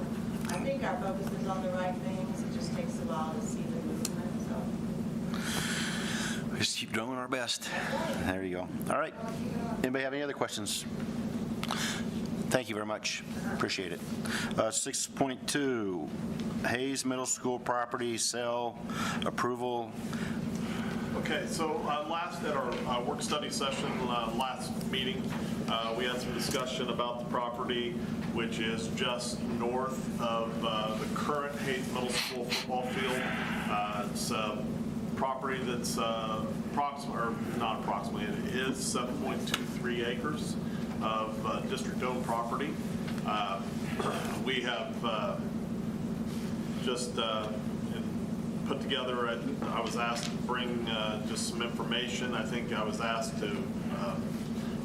I think our focus is on the right things. It just takes a while to see the movement, so. We just keep doing our best. There you go. All right. Anybody have any other questions? Thank you very much. Appreciate it. 6.2, Hayes Middle School property sale approval. Okay, so last at our work study session, last meeting, we had some discussion about the property, which is just north of the current Hayes Middle School football field. It's a property that's not approximately, it is 7.23 acres of district-owned property. We have just put together, I was asked to bring just some information. I think I was asked to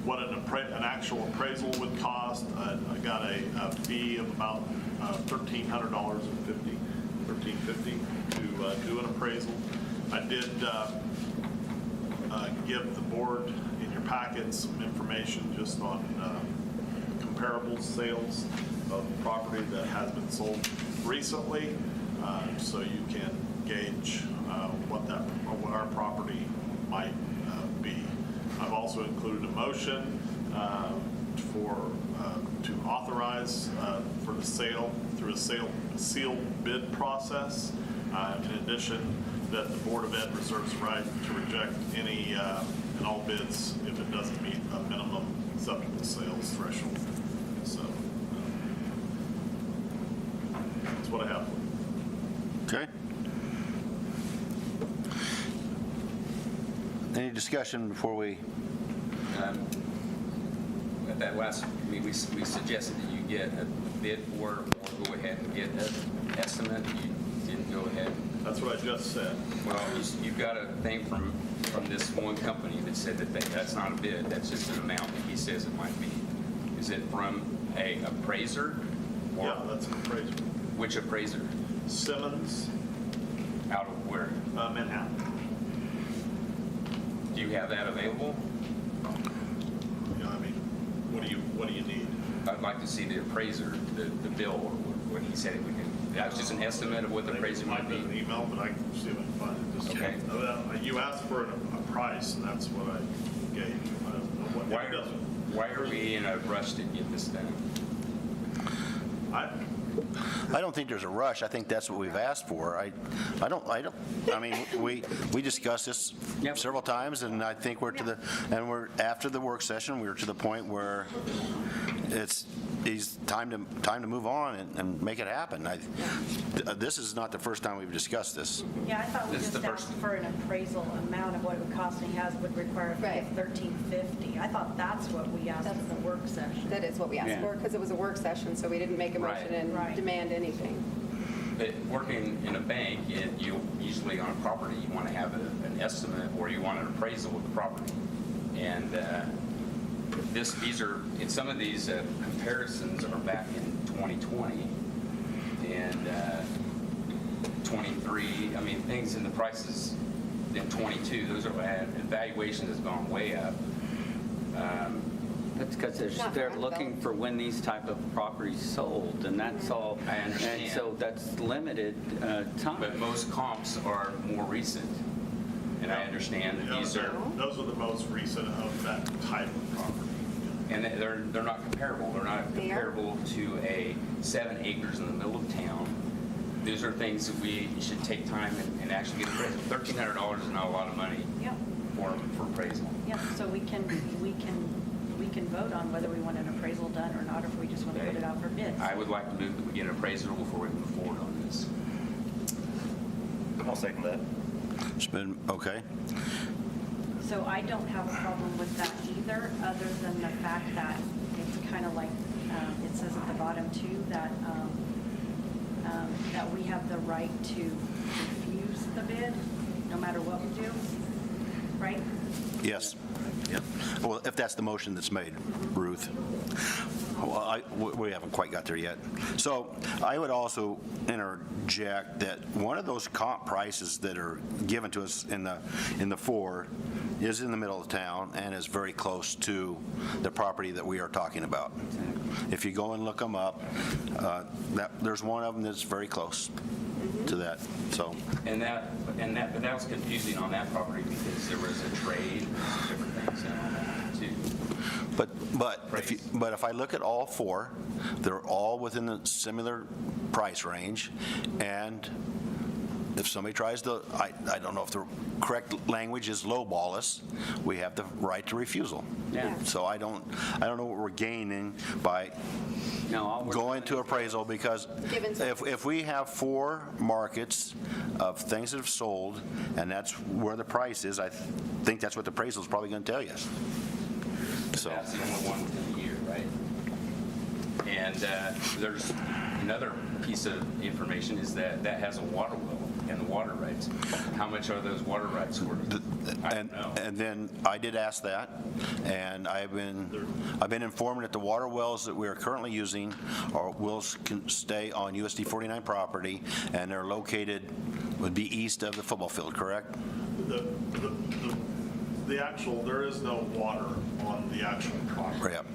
what an actual appraisal would cost. I got a fee of about $1,350 to do an appraisal. I did give the board in your packet some information just on comparable sales of property that has been sold recently, so you can gauge what our property might be. I've also included a motion to authorize for the sale through a sealed bid process. In addition, that the Board of Ed reserves the right to reject any and all bids if it doesn't meet a minimum acceptable sales threshold. So that's what I have. Okay. Any discussion before we? At that last, we suggested that you get a bid for or go ahead and get an estimate. You didn't go ahead. That's what I just said. Well, you've got a thing from this one company that said that that's not a bid, that's just an amount that he says it might be. Is it from a appraiser? Or Yeah, that's an appraiser. which appraiser? Simmons, Out of where? Manhattan. Do you have that available? I mean, what do you need? I'd like to see the appraiser, the bill, or what he said it would do. That was just an estimate of what the appraiser might Might be an be. email, but I can see if I can find it. Just- Okay. You asked for a price, and that's what I gave you. I don't know what Why it does. why are we in a rush to get this done? I don't think there's a rush. I think that's what we've asked for. I mean, we discussed this Yep. several times, and I think we're after the work session, we're to the point where it's time to move on and make it happen. This is not the first time we've discussed this. Yeah, I thought we This is just the asked first- for an appraisal amount of what it would cost, and he would require a fee Right. of $1,350. I thought that's what we asked in the work session. That is what we asked Yeah. for, because it was a work session, so we didn't make a motion Right. and Right. demand anything. But working in a bank, you usually on a property, you want to have an estimate or you want an appraisal of the property. And some of these comparisons are back in 2020 and 23. I mean, things in the prices in 22, those are bad. Valuation has gone way up. That's because Not they're farm looking for when these type of properties sold, and that's all. I understand. And so that's limited time. But most comps are more recent. And I understand that these are, Those are the most recent of that type of property. and they're not comparable. They're not They are? comparable to a 7 acres in the middle of town. These are things that we should take time and actually get appraisal. $1,300 is not a lot of money Yep, for appraisal. yep, so we can vote on whether we want an appraisal done or not, or if we just want to put it out for bids. I would like to move that we get an appraisal before we move forward on this. I'll second that. It's been, okay. So I don't have a problem with that either, other than the fact that it's kind of like it says at the bottom too, that we have the right to refuse the bid, no matter what we do, right? Yes. Yep. Well, if that's the motion that's made, Ruth. Well, we haven't quite got there yet. So I would also interject that one of those comp prices that are given to us in the 4 is in the middle of town and is very close to the property that we are talking about. If you go and look them up, there's one of them that's very close to that. So. But that was confusing on that property because there was a trade, different things and all that too. But if I look at all 4, they're all within the similar price range, and if somebody tries to, I don't know if the correct language is lowball us, we have the right to refusal. Yeah. So I don't know what we're gaining by No, all we're going to doing appraisal, because Given some- if we have 4 markets of things that have sold, and that's where the price is, I think that's what the appraisal is probably going to tell you. So. That's the only one within the year, right? And there's another piece of information is that has a water well and the water rights. How much are those water rights worth? I don't know. And then I did ask that, and I've been informed that the water wells that we are currently using will stay on USD 49 property, and they're located, would be east of the football field, correct? The actual, there is no water on the actual property Yep.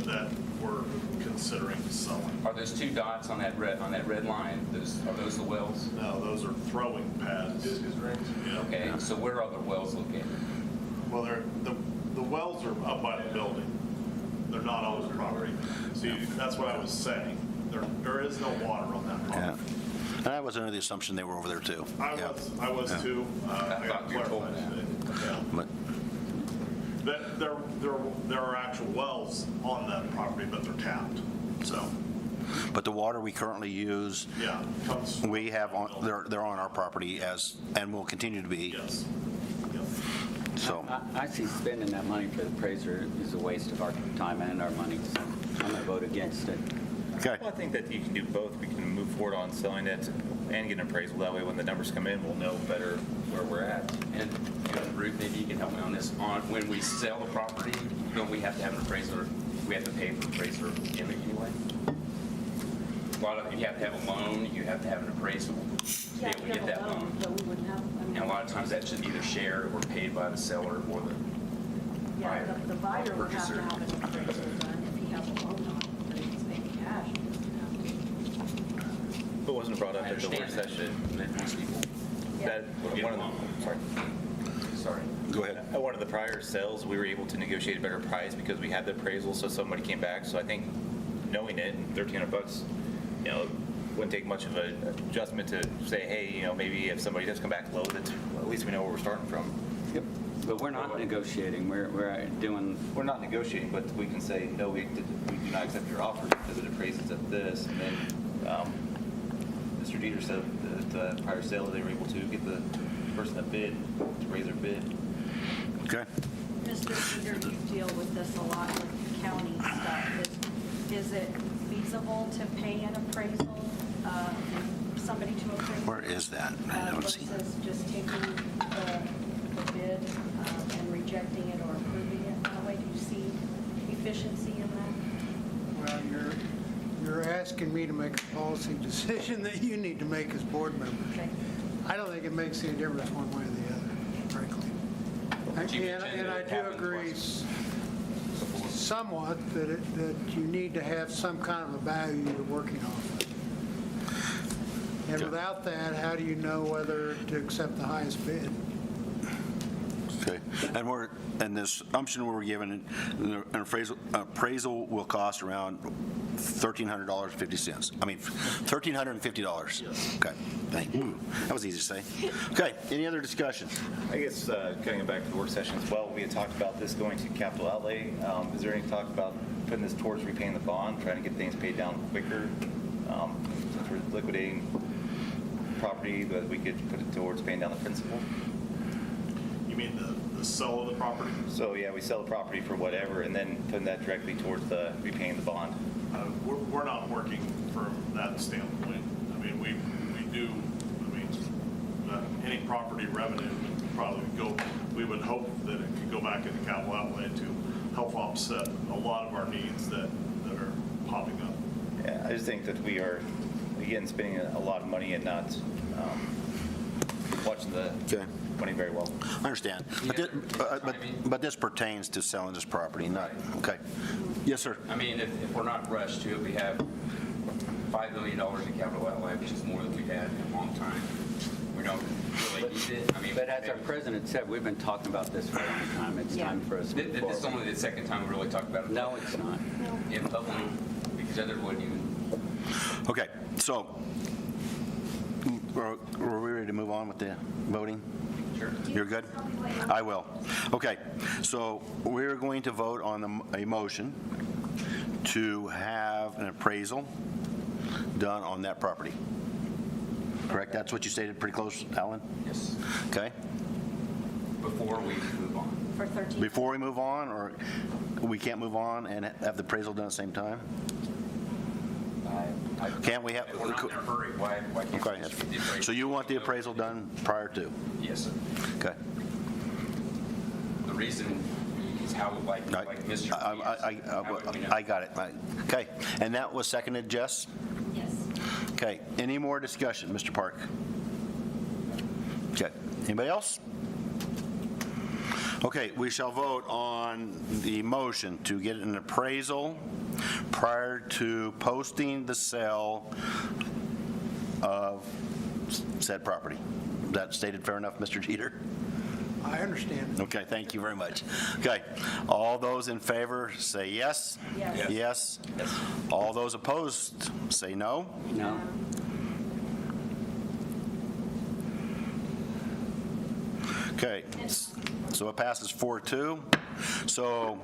that we're considering selling. Are those 2 dots on that red line, are those the wells? No, those are throwing pads. Discus rings. Yeah. Okay, so where are the wells located? Well, the wells are up by the building. They're not on the property. See, that's what I was saying. There is no water on that Yeah. property. And I was under the assumption they were over there too. I was Yeah. too. I got thought you were told clarified that. today. Yeah. But There are actual wells on that property, but they're tapped. So, But the water we currently use, yeah, comes. we have on, they're on our property and will continue to be. Yes. Yep. So, I see spending that money for the appraiser is a waste of our time and our money, so I'm going to vote against it. okay. Well, I think that you can do both. We can move forward on selling it and get an appraisal. That way, when the numbers come in, we'll know better where we're at. And Ruth, maybe you can help me on this. When we sell the property, don't we have to have an appraiser? We have to pay for appraiser anyway? A lot of, you have to have a loan, you have to have an appraisal to be Yeah, able to we get have that a loan, loan. but we wouldn't have, I mean, And a lot of times that should either share or paid by the seller or the yeah, buyer. the buyer would have to Purchaser. have an appraisal done if he has a loan on it, but if he's paying cash, he doesn't have to. But wasn't brought up I at the work understand session. that most people That get one a of loan. the, sorry. Sorry. Go ahead. At one of the prior sales, we were able to negotiate a better price because we had the appraisal, so somebody came back. So I think knowing it, $1,300, wouldn't take much of an adjustment to say, hey, maybe if somebody does come back low, that at least we know where we're starting from. Yep. But we're not negotiating, we're doing, We're not negotiating, but we can say, no, we do not accept your offer because it appraises at this. And then Mr. Dieter said that prior sale, they were able to get the person that bid to raise their bid. Okay. Mr. Peter, you deal with this a lot with county stuff. Is it feasible to pay an appraisal, somebody to appraise? Where is that? I don't see. Versus just taking the bid and rejecting it or approving it that way? Do you see efficiency in that? Well, you're asking me to make a policy decision that you need to make as board members. Okay. I don't think it makes any difference one way or the other, frankly. Chief And I Agenda, do Captain agree questions. somewhat that you need to have some kind of a value you're working off of. And without that, how do you know whether to accept the highest bid? Okay. And this assumption we're given, an appraisal will cost around $1,350. I mean, $1,350. Okay, thank you. That was easy to say. Okay, any other discussion? I guess cutting it back to the work session as well, we had talked about this going to capital outlay. Is there any talk about putting this towards repaying the bond, trying to get things paid down quicker? Since we're liquidating property, that we could put it towards paying down the principal? You mean the sale of the property? So yeah, we sell the property for whatever and then putting that directly towards the repaying the bond. we're not working from that standpoint. I mean, we do, I mean, any property revenue would probably go, we would hope that it could go back into capital outlay to help offset a lot of our needs that are popping up. Yeah, I just think that we are, again, spending a lot of money and not watching the Okay. money very well. I understand. But this pertains to selling this property, not, okay. Yes, sir. I mean, if we're not rushed to it, we have $5 million in capital outlay, which is more than we've had in a long time. We don't really need it. I mean, But as our president said, we've been talking about this for a long time. It's time for us to move This is forward. only the second time we really talked about it. No, it's not. In public, because others wouldn't even. Okay, so, are we ready to move on with the voting? Sure. You're good? I will. Okay, so we're going to vote on a motion to have an appraisal done on that property. Correct? That's what you stated pretty close, Alan? Yes. Okay? Before we move on. For 13. Before we move on, or we can't move on and have the appraisal done at the same time? Can't we have? If we're not in a hurry, why can't we Okay, just get the appraisal? so you want the appraisal done prior to? Yes, sir. Okay. The reason is how, like Mr. I got it. Okay, and that was seconded, Jess? Yes. Okay, any more discussion, Mr. Park? Okay, anybody else? Okay, we shall vote on the motion to get an appraisal prior to posting the sale of said property. Is that stated fair enough, Mr. Jeter? I understand. Okay, thank you very much. Okay, all those in favor say yes? Yes. Yes? All those opposed say no? No? Okay, so it passes 4-2. So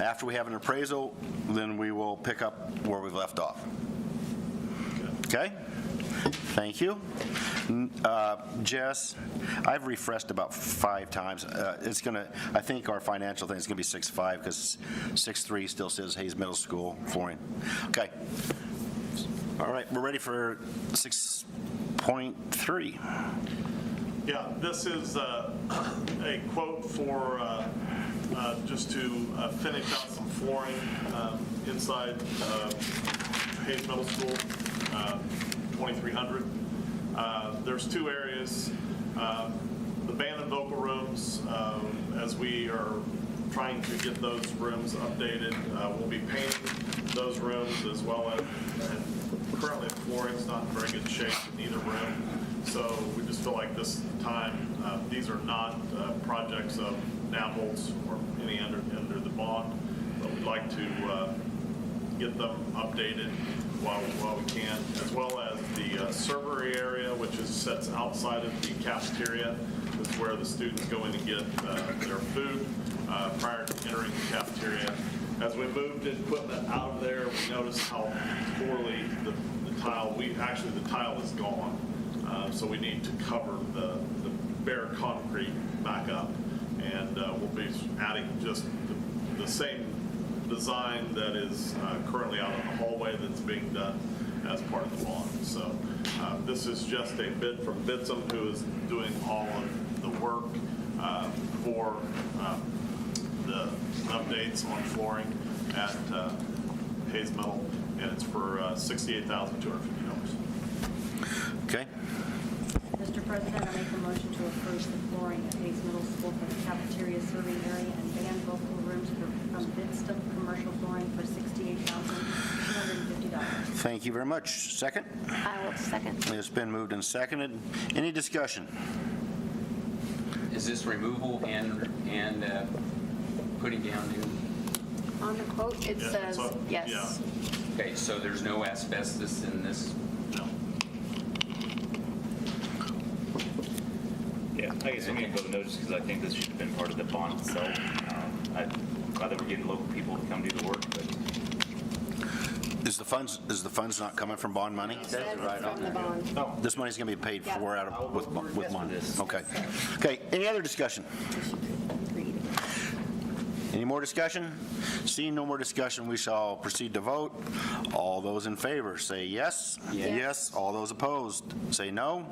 after we have an appraisal, then we will pick up where we've left off. Okay? Thank you. Jess, I've refreshed about 5 times. It's going to, I think our financial thing is going to be 6.5 because 6.3 still says Hayes Middle School flooring. Okay. All right, we're ready for 6.3. Yeah, this is a quote for just to finish out some flooring inside Hayes Middle School, 2300. There's 2 areas. The band and vocal rooms, as we are trying to get those rooms updated, we'll be painting those rooms as well as, and currently the flooring's not in very good shape in either room. So we just feel like this time, these are not projects of Nabholz or any under the bond, but we'd like to get them updated while we can, as well as the servery area, which sits outside of the cafeteria. This is where the students go in to get their food prior to entering the cafeteria. As we moved equipment out of there, we noticed how poorly the tile, the tile is gone. So we need to cover the bare concrete back up. And we'll be adding just the same design that is currently out in the hallway that's being done as part of the bond. So this is just a bid from Bitsum, who is doing all of the work for the updates on flooring at Hayes Middle, and it's for $68,250. Okay? Mr. President, I make a motion to approve the flooring at Hayes Middle School for the cafeteria serving area and band vocal rooms from Bitsum Commercial Flooring for $68,250. Thank you very much. Second? I will second. It's been moved and seconded. Any discussion? Is this removal and putting down new? On the quote, it Yeah, says so- yes. yeah. Okay, so there's no asbestos in this? No. Yeah, I guess I'm going to vote no just because I think this should have been part of the bond itself. I'm glad that we're getting local people to come do the work, but Is the funds not coming from bond money? Says from the bond. This money's going to be paid for out of, with yes bond? for this. Okay. Okay, any other discussion? Any more discussion? Seeing no more discussion, we shall proceed to vote. All those in favor, say yes. Yes. Yes. All those opposed, say no.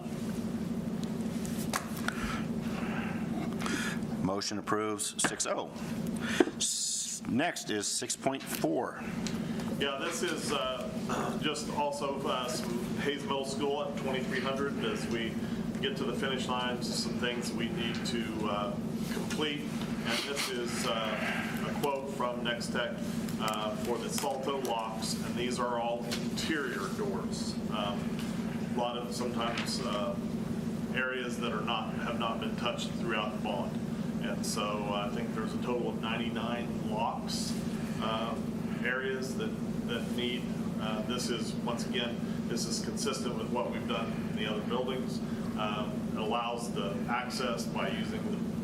Motion approves 6-0. Next is 6.4. Yeah, this is just also some Hayes Middle School at 2300. As we get to the finish line, some things we need to complete. And this is a quote from Next Tech for the Salto locks, and these are all interior doors. A lot of sometimes areas that have not been touched throughout the bond. And so I think there's a total of 99 locks, areas that need, this is, once again, this is consistent with what we've done in the other buildings. It allows the access by using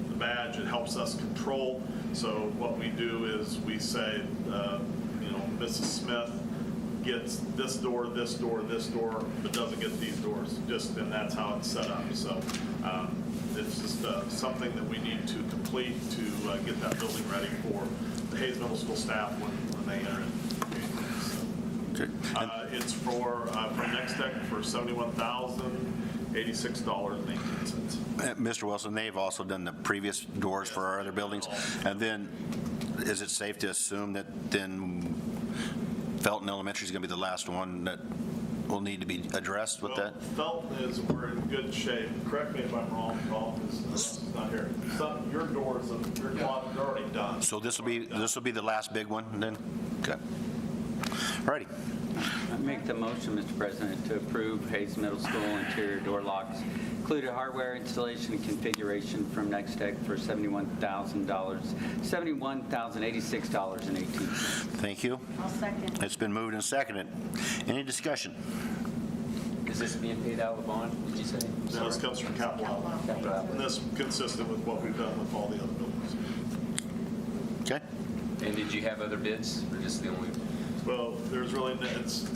the badge. It helps us control. So what we do is we say, Mrs. Smith gets this door, this door, this door, but doesn't get these doors. And that's how it's set up. So it's just something that we need to complete to get that building ready for the Hayes Middle School staff when they enter it. It's from Next Tech for $71,086.18. Mr. Wilson, they've also done the previous doors for our other buildings. And then, is it safe to assume that then Felton Elementary is going to be the last one that will need to be addressed with that? Felton we're in good shape. Correct me if I'm wrong, Paul, because it's not here. Your doors, your closet are already done. So this will be the last big one then? Okay. Righty. I make the motion, Mr. President, to approve Hayes Middle School interior door locks, included hardware installation and configuration from Next Tech for $71,086.18. Thank you. I'll second. It's been moved and seconded. Any discussion? Is this being paid out of the bond, did you say? No, this comes from capital outlay. And this is consistent with what we've done with all the other buildings. Okay. And did you have other bids, or just the only? Well, there's really, it's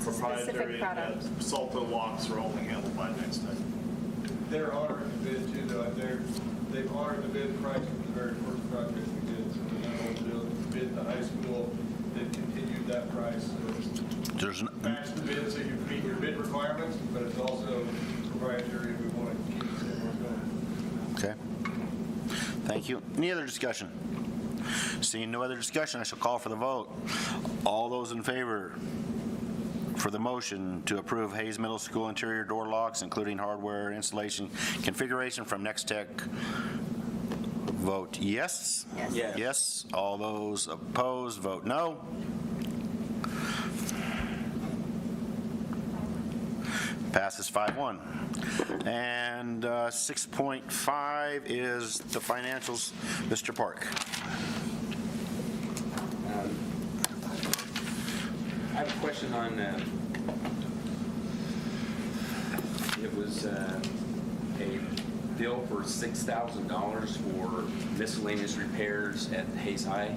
proprietary. product. Salto locks are only handled by Next Tech. They're honoring the bid too, though. They've honored the bid price for the very first project we did. So we're not only doing the bid at the high school, they've continued that price. So There's it's match the bid so you meet your bid requirements, but it's also proprietary. We want to keep it where it's going. Okay. Thank you. Any other discussion? Seeing no other discussion, I shall call for the vote. All those in favor for the motion to approve Hayes Middle School interior door locks, including hardware installation configuration from Next Tech, vote yes. Yes. Yes. All those opposed, vote no. Passes 5-1. And 6.5 is the financials. Mr. Park. I have a question on, it was a bill for $6,000 for miscellaneous repairs at Hayes High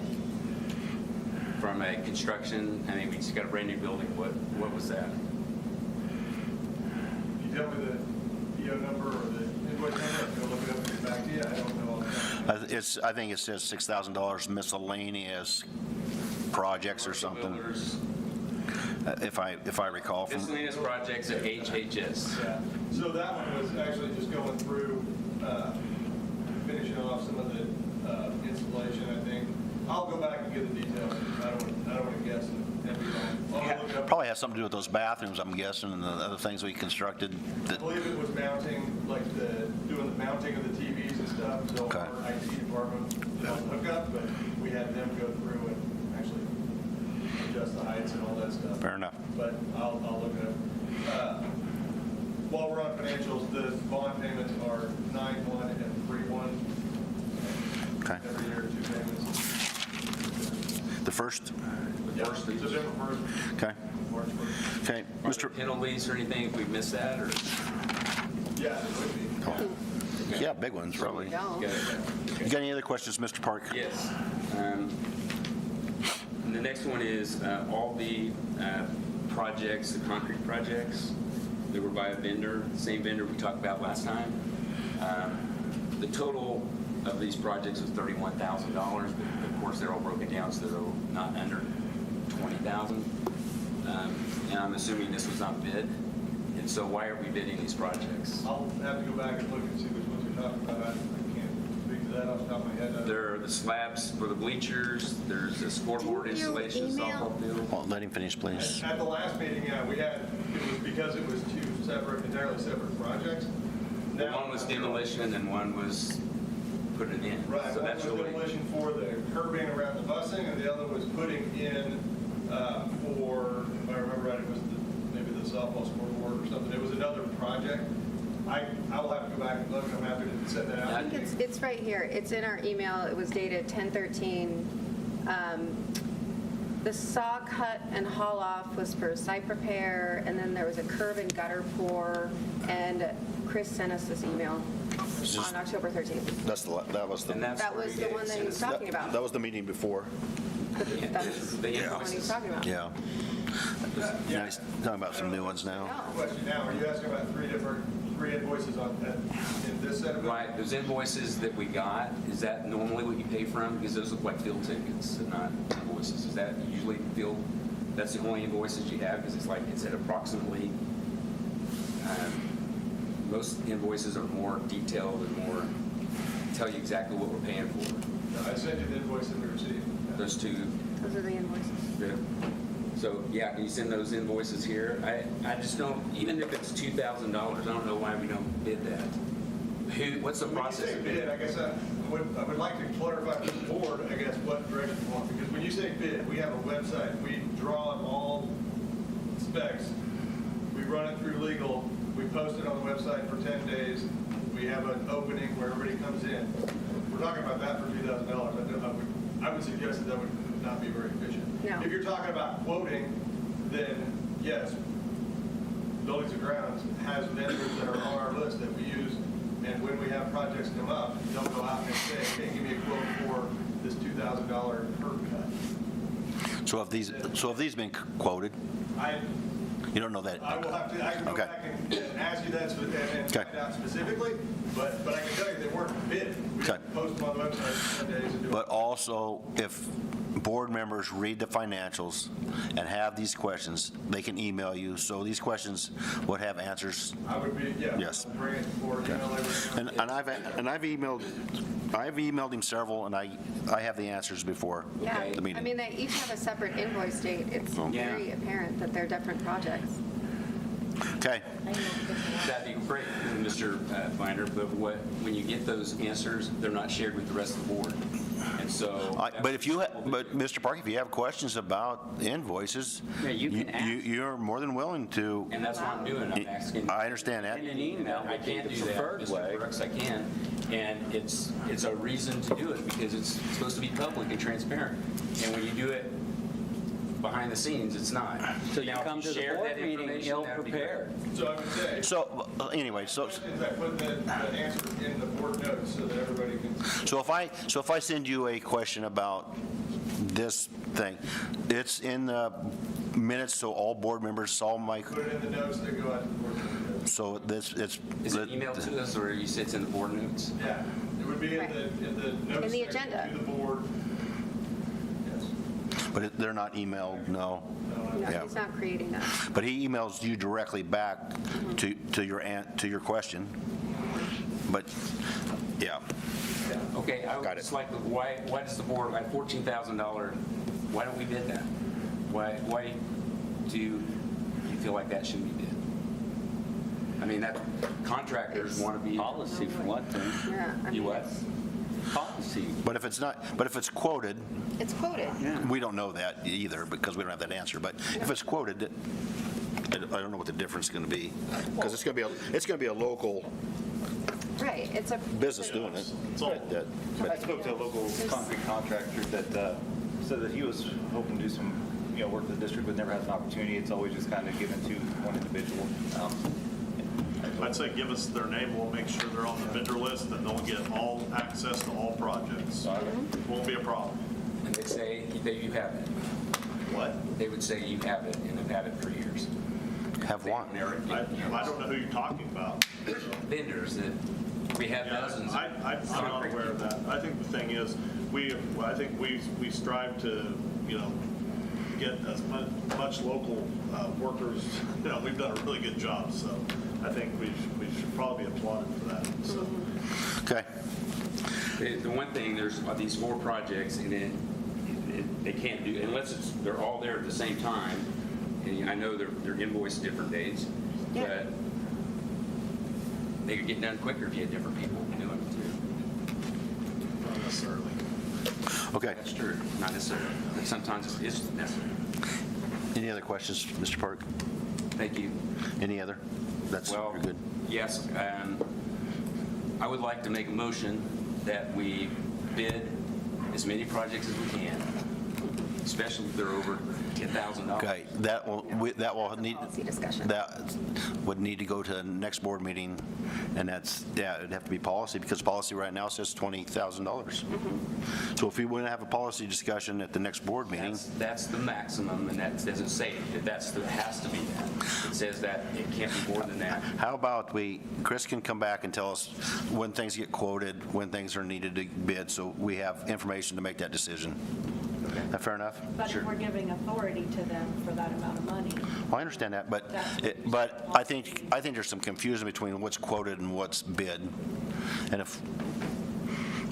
from a construction. I mean, we just got a brand new building. What was that? Can you tell me the PO number or the invoice number? I'll look it up and get back to you. I don't know. I think it says $6,000 miscellaneous projects or something, if I recall from. Miscellaneous projects at HHS. Yeah. So that one was actually just going through, finishing off some of the installation, I think. I'll go back and get the details. I don't want to guess and be wrong. I'll look it up. Probably has something to do with those bathrooms, I'm guessing, and the other things we constructed. I believe it was mounting, like doing the mounting of the TVs and stuff. So Okay. our IT department didn't hook up, but we had them go through and actually adjust the heights and all that stuff. Fair enough. But I'll look it up. While we're on financials, the bond payments are 9/1 and 3/1. Okay. Every year, 2 payments. The first? Yeah, December 1st, Okay. March 1st. Okay. Are there Mr. penalties or anything if we miss that, or? Yeah, it would be. Yeah, big ones, probably. Don't. You got any other questions, Mr. Park? Yes. And the next one is all the projects, the concrete projects, they were by a vendor, same vendor we talked about last time. The total of these projects was $31,000, but of course, they're all broken down, so they're not under $20,000. And I'm assuming this was not bid. And so why are we bidding these projects? I'll have to go back and look and see which ones you're talking about. I can't speak to that off the top of my head. There are the slabs for the bleachers, there's a scoreboard Didn't you installation, email- softball field. Well, let him finish, please. At the last meeting, yeah, we had, it was because it was two separate, entirely separate projects. Now- One was demolition and one was put it in. Right, So one that's was really, demolition for the curbing around the busing, and the other was putting in for, if I remember right, it was maybe the softball scoreboard or something. It was another project. I will have to go back and look, and I'm happy to send that out. I think it's right here. It's in our email. It was dated 10/13. The saw cut and haul off was for site repair, and then there was a curb and gutter pour, and Chris sent us this email on October 13th. That was the, and that's. That where was we the get one that he was incentives. talking about. that was the meeting before. That's The the one he was invoices. talking about. Yeah. Now he's talking about some new ones now. Question now, are you asking about three invoices in this set of? Right, those invoices that we got, is that normally what you pay from? Because those look like field tickets and not invoices. Is that usually field, that's the only invoices you have? Because it's like, it's at approximately, most invoices are more detailed and more, tell you exactly what we're paying for. I sent you the invoice that we received. Those two. Those are the invoices. Yeah. So, yeah, can you send those invoices here? I just don't, even if it's $2,000, I don't know why we don't bid that. What's the When you process? say of bid, I guess I would like to clarify to the board, I guess, what direction you want. Because when you say bid, we have a website. We draw up all specs. We run it through legal. We post it on the website for 10 days. We have an opening where everybody comes in. We're talking about that for $2,000. I would suggest that would not be very efficient. No. If you're talking about quoting, then yes, Buildings and Grounds has vendors that are on our list that we use. And when we have projects come up, they'll go out and say, hey, give me a quote for this $2,000 curb cut. So have these been quoted? You don't know that? I will have to, I can go Okay. back and ask you that and Okay. find out specifically, but I can tell you they weren't bid. We Okay. post them on the website for 10 days and do it. But also, if board members read the financials and have these questions, they can email you. So these questions would have answers. I would be, yeah. Yes. Bring it or email everything. And I've emailed him several, and I have the answers before Yeah, the meeting. I mean, they each have a separate invoice date. It's Yeah. very apparent that they're different projects. Okay. That'd be great, Mr. Binder, but when you get those answers, they're not shared with the rest of the board. And so. But Mr. Park, if you have questions about invoices, Yeah, you can ask. you're more than willing to. And that's what I'm doing, I'm asking. I understand that. In an email I would be can't the do that, preferred way. Mr. Brooks, I can. And it's a reason to do it, because it's supposed to be public and transparent. And when you do it behind the scenes, it's not. So you Now, if come to the share board that meeting information, that'd be great. ill-prepared. So I would say, So, anyway, questions, I put the answer in the board notes so that everybody can. So if I send you a question about this thing, it's in the minutes, so all board members saw my, Put it in the notes that go out to the board. so this, it's. Is it emailed to us, or you say it's in the board notes? Yeah, it would be in the notes. In the section agenda. To the board. Yes. But they're not emailed, no. No, Yeah. he's not creating that. But he emails you directly back to your question. But, yeah. Okay, I would Got it. just like, why does the board, like $14,000, why don't we bid that? Why do you feel like that shouldn't be bid? I mean, that, contractors want to be. Policy for one thing. Yeah. I You mean, what? Policy. But if it's quoted, It's quoted. we don't know that either because we don't have that answer. But if it's quoted, I don't know what the difference is going to be. Because it's going to be a local Right, it's a. business doing it. I spoke to a local concrete contractor that said that he was hoping to do some, work with the district, but never has an opportunity. It's always just kind of given to one individual. I'd say give us their name, we'll make sure they're on the vendor list, and they'll get all access to all projects. Won't be a problem. And they say that you have it. What? They would say you have it and have had it for years. Have one. I don't know who you're talking about. Vendors that We have dozens. I'm not aware of that. I think the thing is, I think we strive to, get as much local workers, we've done a really good job, so I think we should probably be applauded for that, so. Okay. The one thing, there's these 4 projects, and then they can't do, unless they're all there at the same time, and I know they're invoiced different days, but they could get done quicker if you had different people doing it too. Not necessarily. Okay. That's true, not necessarily, but sometimes it is necessary. Any other questions, Mr. Park? Thank you. Any other? That's, Well, you're good. yes, I would like to make a motion that we bid as many projects as we can, especially if they're over $10,000. Okay, that will need, Policy discussion. that would need to go to the next board meeting, and it'd have to be policy, because policy right now says $20,000. So if we want to have a policy discussion at the next board meeting, That's the maximum, and that doesn't say it has to be that. It says that it can't be more than that. how about Chris can come back and tell us when things get quoted, when things are needed to bid, so we have information to make that decision. Is that fair enough? But if we're giving authority to them for that amount of money, Well, I understand that, but I think there's some confusion between what's quoted and what's bid.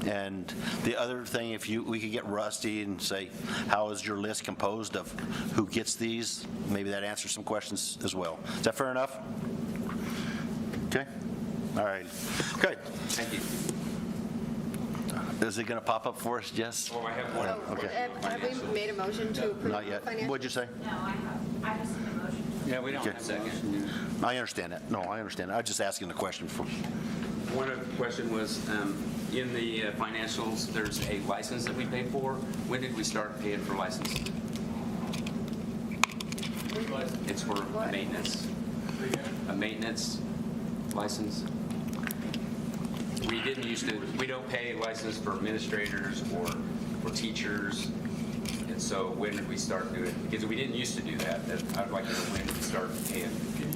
And the other thing, if we could get Rusty and say, how is your list composed of who gets these? Maybe that answers some questions as well. Is that fair enough? Okay. All right. Okay. Thank you. Is it going to pop up for us, Jess? Oh, I have one. Okay. Have we made a motion to approve? Not yet. financial- What'd you say? no, I just need a motion. Yeah, we don't Okay. have a motion. I understand that. No, I understand. I was just asking the question for. One other question was, in the financials, there's a license that we pay for. When did we start paying for license? It's for maintenance. A maintenance license. We don't pay license for administrators or for teachers. And so when did we start doing it? Because we didn't used to do that. I'd like to know when we started paying.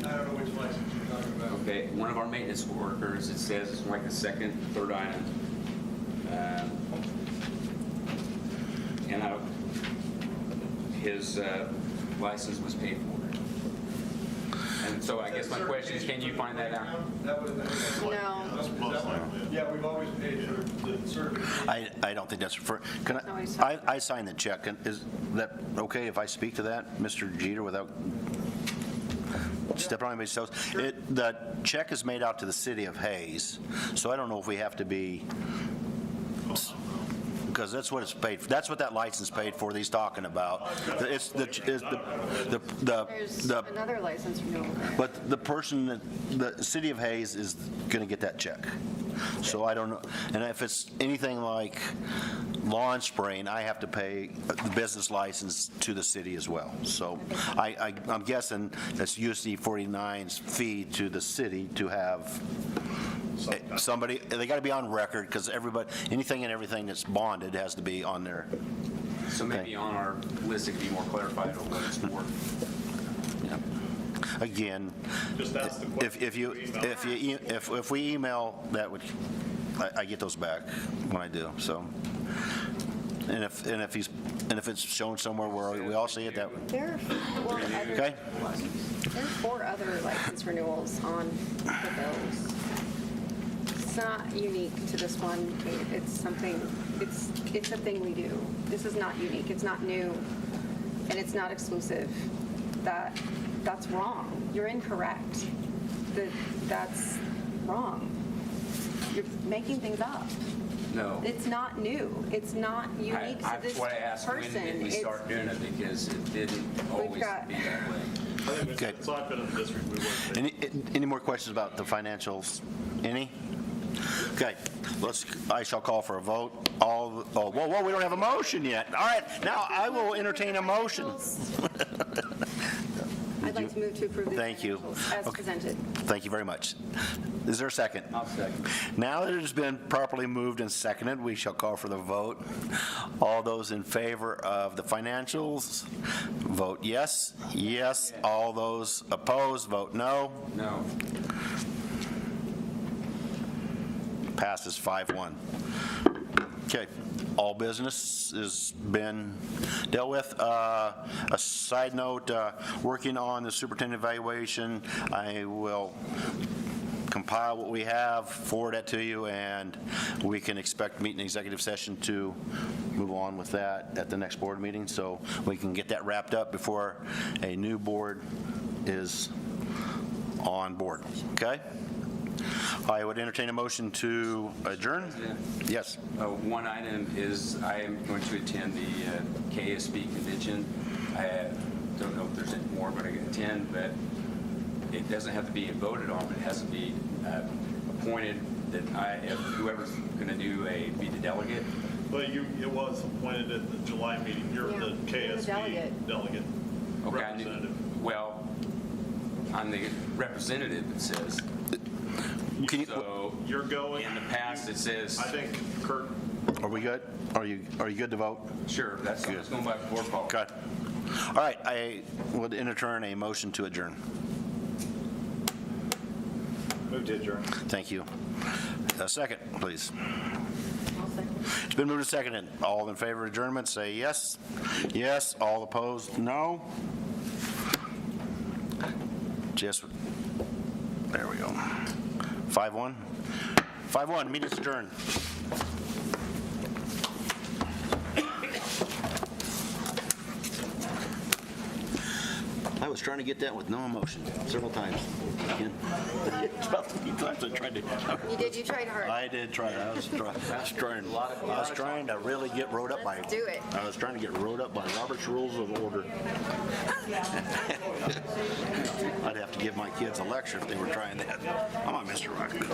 I don't know which license you're talking about. Okay, one of our maintenance workers, it says it's like the third item. And his license was paid for. And so I guess my question is, can you find that out? That was, No. That's most likely. yeah, we've always paid for the certification. I don't think that's for, can No, he's I signed the check. Is that okay if I speak to that, Mr. Jeter, without stepping on anybody's toes? The check is made out to the city of Hayes, so I don't know if we have to be, because that's what it's paid, that's what that license paid for that he's talking about. It's There's another license renewal. but the person, the city of Hayes is going to get that check. So I don't know, and if it's anything like lawn spraying, I have to pay the business license to the city as well. So I'm guessing that's USD 49's fee to the city to have somebody, they got to be on record, because anything and everything that's bonded has to be on there. So maybe on our list, it could be more clarified on what it's for. Again, Just ask the question. if we email, that would, I get those back when I do, so. And if it's shown somewhere where we all see it, that, There are okay? 4 other license renewals on the bills. It's not unique to this one, Kate. It's a thing we do. This is not unique. It's not new, and it's not exclusive. That's wrong. You're incorrect. That's wrong. You're making things up. No. It's not new. It's not unique to this That's why I asked, when person. did we start doing it? Because it didn't always got- be that way. Okay. So I've been in the district, we work. Any more questions about the financials? Any? Okay, I shall call for a vote. Whoa, we don't have a motion yet. All right, now I will entertain a motion. I'd like to move to approve the Thank you. financials as Okay. presented. Thank you very much. Is there a second? I'll second. Now that it has been properly moved and seconded, we shall call for the vote. All those in favor of the financials, vote yes. Yes. All those opposed, vote no. No. Passes 5-1. Okay, all business has been dealt with. A side note, working on the superintendent evaluation, I will compile what we have, forward that to you, and we can expect to meet in executive session to move on with that at the next board meeting, so we can get that wrapped up before a new board is on board, okay? I would entertain a motion to adjourn. Yes. One item is I am going to attend the KSB convention. I don't know if there's any more, but I can attend, but it doesn't have to be voted on, but it has to be appointed that if whoever's going to be the delegate. But it was appointed at the July meeting. You're Yeah, the you're the KSB delegate. delegate Okay, I knew- representative. well, I'm the representative, it says. Can you- So You're going. in the past, it says, I think Kurt, Are we good? Are you good to vote? sure, that's going by board policy. Okay. All right, I would entertain a motion to adjourn. Move to adjourn. Thank you. A second, please. I'll second. It's been moved and seconded. All in favor of adjournment, say yes. Yes. All opposed, no. Just, there we go. 5-1. 5-1, meeting's adjourned. I was trying to get that with no emotion several times. About 3 times I tried to. You tried hard. I did try. I was trying to really get wrote up by. Let's do it. I was trying to get wrote up by Robert's Rules of Order. I'd have to give my kids a lecture if they were trying that. Come on, Mr. Rockman.